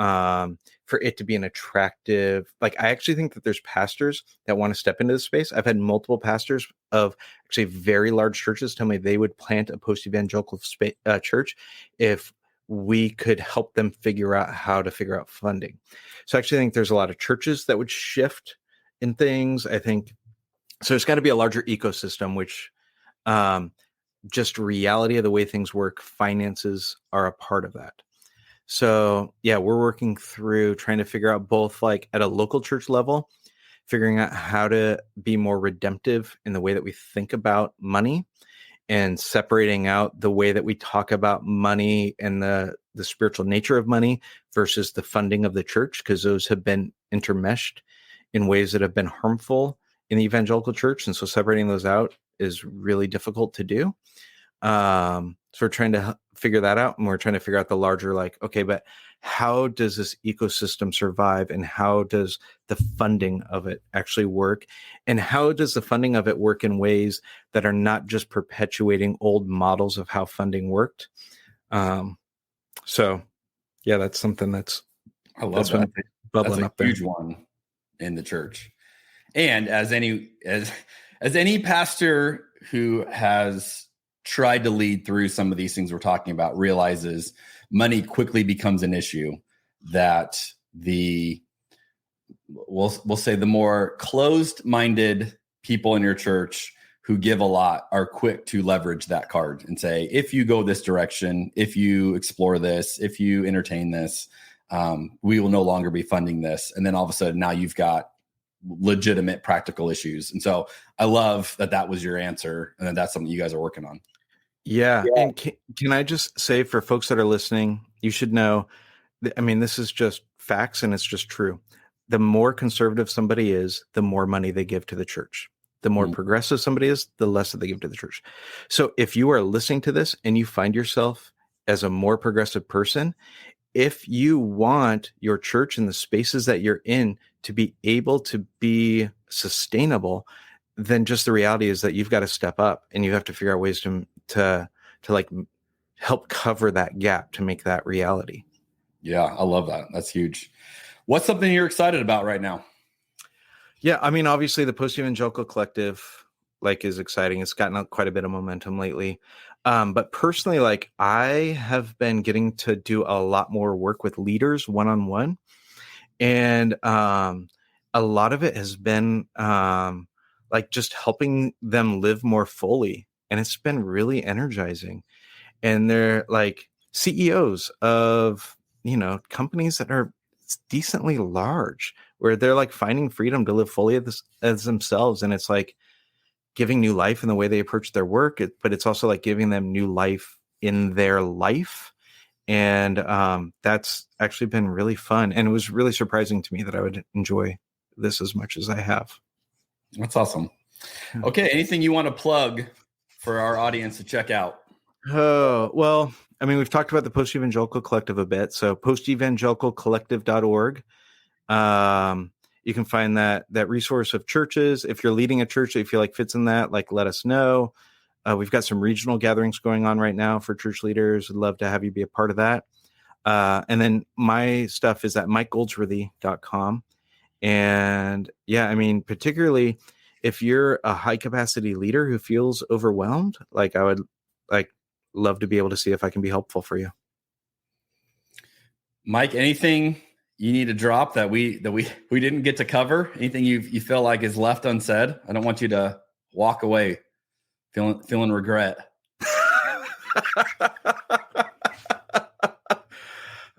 it to be an attractive, like I actually think that there's pastors that want to step into this space. I've had multiple pastors of actually very large churches tell me they would plant a post-evangelical church if we could help them figure out how to figure out funding. So I actually think there's a lot of churches that would shift in things. I think so. There's got to be a larger ecosystem, which just reality of the way things work, finances are a part of that. So yeah, we're working through trying to figure out both like at a local church level, figuring out how to be more redemptive in the way that we think about money and separating out the way that we talk about money and the spiritual nature of money versus the funding of the church, because those have been intermeshed in ways that have been harmful in the evangelical church. And so separating those out is really difficult to do. So we're trying to figure that out, and we're trying to figure out the larger, like, okay, but how does this ecosystem survive, and how does the funding of it actually work, and how does the funding of it work in ways that are not just perpetuating old models of how funding worked? So yeah, that's something that's bubbling that's up there. Huge one in the church. And as any pastor who has tried to lead through some of these things we're talking about realizes money quickly becomes an issue, that we'll say the more closed-minded people in your church who give a lot are quick to leverage that card and say, if you go this direction, if you explore this, if you entertain this, we will no longer be funding this. And then all of a sudden now you've got legitimate practical issues. And so I love that was your answer, and that's something you guys are working on. Yeah. And can I just say, for folks that are listening, you should know, I mean, this is just facts and it's just true. The more conservative somebody is, the more money they give to the church. The more progressive somebody is, the less that they give to the church. So if you are listening to this and you find yourself as a more progressive person, if you want your church and the spaces that you're in to be able to be sustainable, then just the reality is that you've got to step up and you have to figure out ways to like help cover that gap to make that reality. Yeah, I love that. That's huge. What's something you're excited about right now? Yeah, I mean, obviously the Post-Evangelical Collective is exciting. It's gotten quite a bit of momentum lately. But personally, I have been getting to do a lot more work with leaders one-on-one. And a lot of it has been like just helping them live more fully. And it's been really energizing. And they're like CEOs of, companies that are decently large, where they're like finding freedom to live fully as themselves. And it's like giving new life in the way they approach their work, but it's also like giving them new life in their life. And that's actually been really fun. And it was really surprising to me that I would enjoy this as much as I have. That's awesome. Okay. Anything you want to plug for our audience to check out? Oh, well, I mean, we've talked about the Post-Evangelical Collective a bit. So postevangelicalcollective.org. You can find that resource of churches. If you're leading a church that you feel like fits in that, like, let us know. We've got some regional gatherings going on right now for church leaders. I'd love to have you be a part of that. And then my stuff is at mikegoldsworthy.com. And yeah, I mean, particularly if you're a high capacity leader who feels overwhelmed, like, I would love to be able to see if I can be helpful for you. Mike, anything you need to drop that we didn't get to cover? Anything you feel like is left unsaid? I don't want you to walk away feeling regret.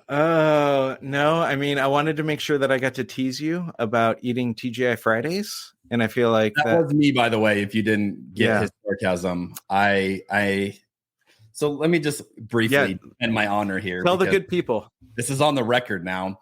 Oh, no. I mean, I wanted to make sure that I got to tease you about eating TGI Fridays. And I feel like that was me, by the way, if you didn't get his sarcasm. So let me just briefly end my honor here. Tell the good people. This is on the record now.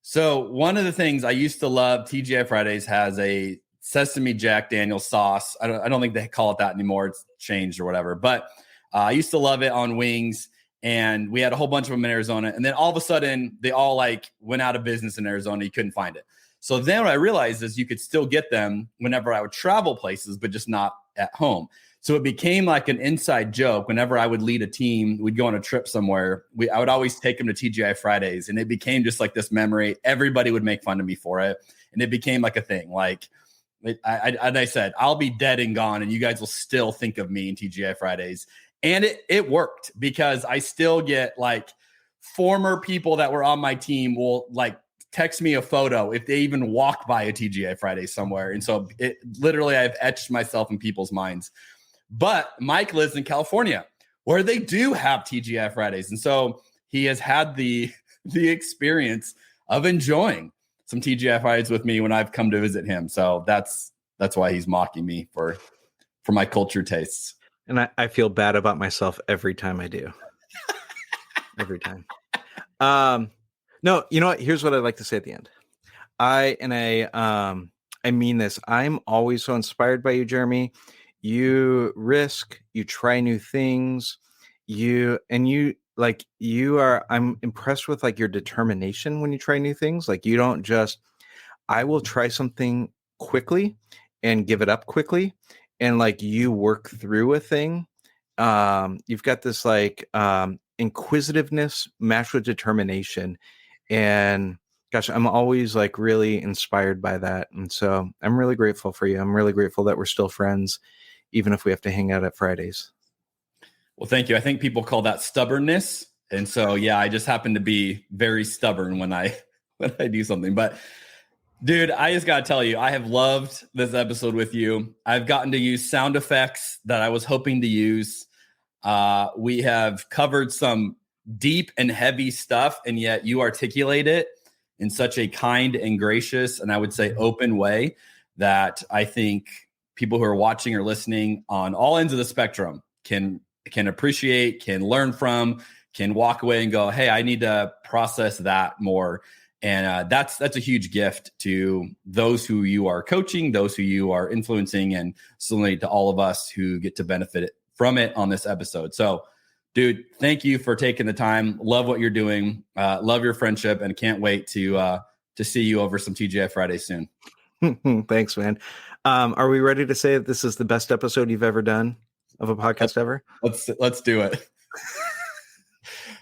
So one of the things I used to love, TGI Fridays has a Sesame Jack Daniel's sauce. I don't think they call it that anymore. It's changed or whatever. But I used to love it on wings. And we had a whole bunch of them in Arizona. And then all of a sudden, they all went out of business in Arizona. You couldn't find it. So then what I realized is you could still get them whenever I would travel places, but just not at home. So it became like an inside joke. Whenever I would lead a team, we'd go on a trip somewhere. I would always take them to TGI Fridays. And it became just like this memory. Everybody would make fun of me for it. And it became like a thing. Like, I said, I'll be dead and gone, and you guys will still think of me in TGI Fridays. And it worked, because I still get former people that were on my team will text me a photo if they even walk by a TGI Friday somewhere. And so it literally, I've etched myself in people's minds. But Mike lives in California, where they do have TGI Fridays. And so he has had the experience of enjoying some TGI Fridays with me when I've come to visit him. So that's why he's mocking me for my culture tastes. And I feel bad about myself every time I do. Every time. No, you know what? Here's what I'd like to say at the end. I mean this. I'm always so inspired by you, Jeremy. You risk, you try new things. I'm impressed with your determination when you try new things. You don't just, I will try something quickly and give it up quickly. And you work through a thing. You've got this inquisitiveness matched with determination. And gosh, I'm always really inspired by that. And so I'm really grateful for you. I'm really grateful that we're still friends, even if we have to hang out at Fridays. Well, thank you. I think people call that stubbornness. And so, yeah, I just happen to be very stubborn when I do something. But dude, I just got to tell you, I have loved this episode with you. I've gotten to use sound effects that I was hoping to use. We have covered some deep and heavy stuff, and yet you articulate it in such a kind and gracious, and I would say open way, that I think people who are watching or listening on all ends of the spectrum can appreciate, can learn from, can walk away and go, hey, I need to process that more. And that's a huge gift to those who you are coaching, those who you are influencing, and certainly to all of us who get to benefit from it on this episode. So, dude, thank you for taking the time. Love what you're doing. Love your friendship, and can't wait to see you over some TGI Fridays soon. Thanks, man. Are we ready to say that this is the best episode you've ever done of a podcast ever? Let's do it.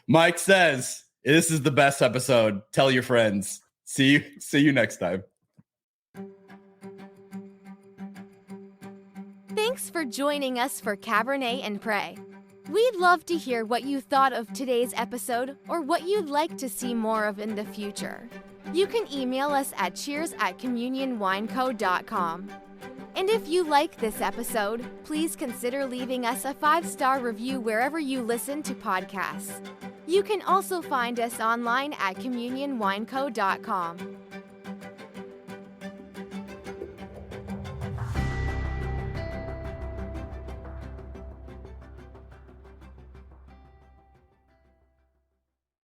Mike says, this is the best episode. Tell your friends. See you next time. Thanks for joining us for Cabernet and Pray. We'd love to hear what you thought of today's episode or what you'd like to see more of in the future. You can email us at cheers@communionwineco.com. And if you like this episode, please consider leaving us a 5-star review wherever you listen to podcasts. You can also find us online at communionwineco.com.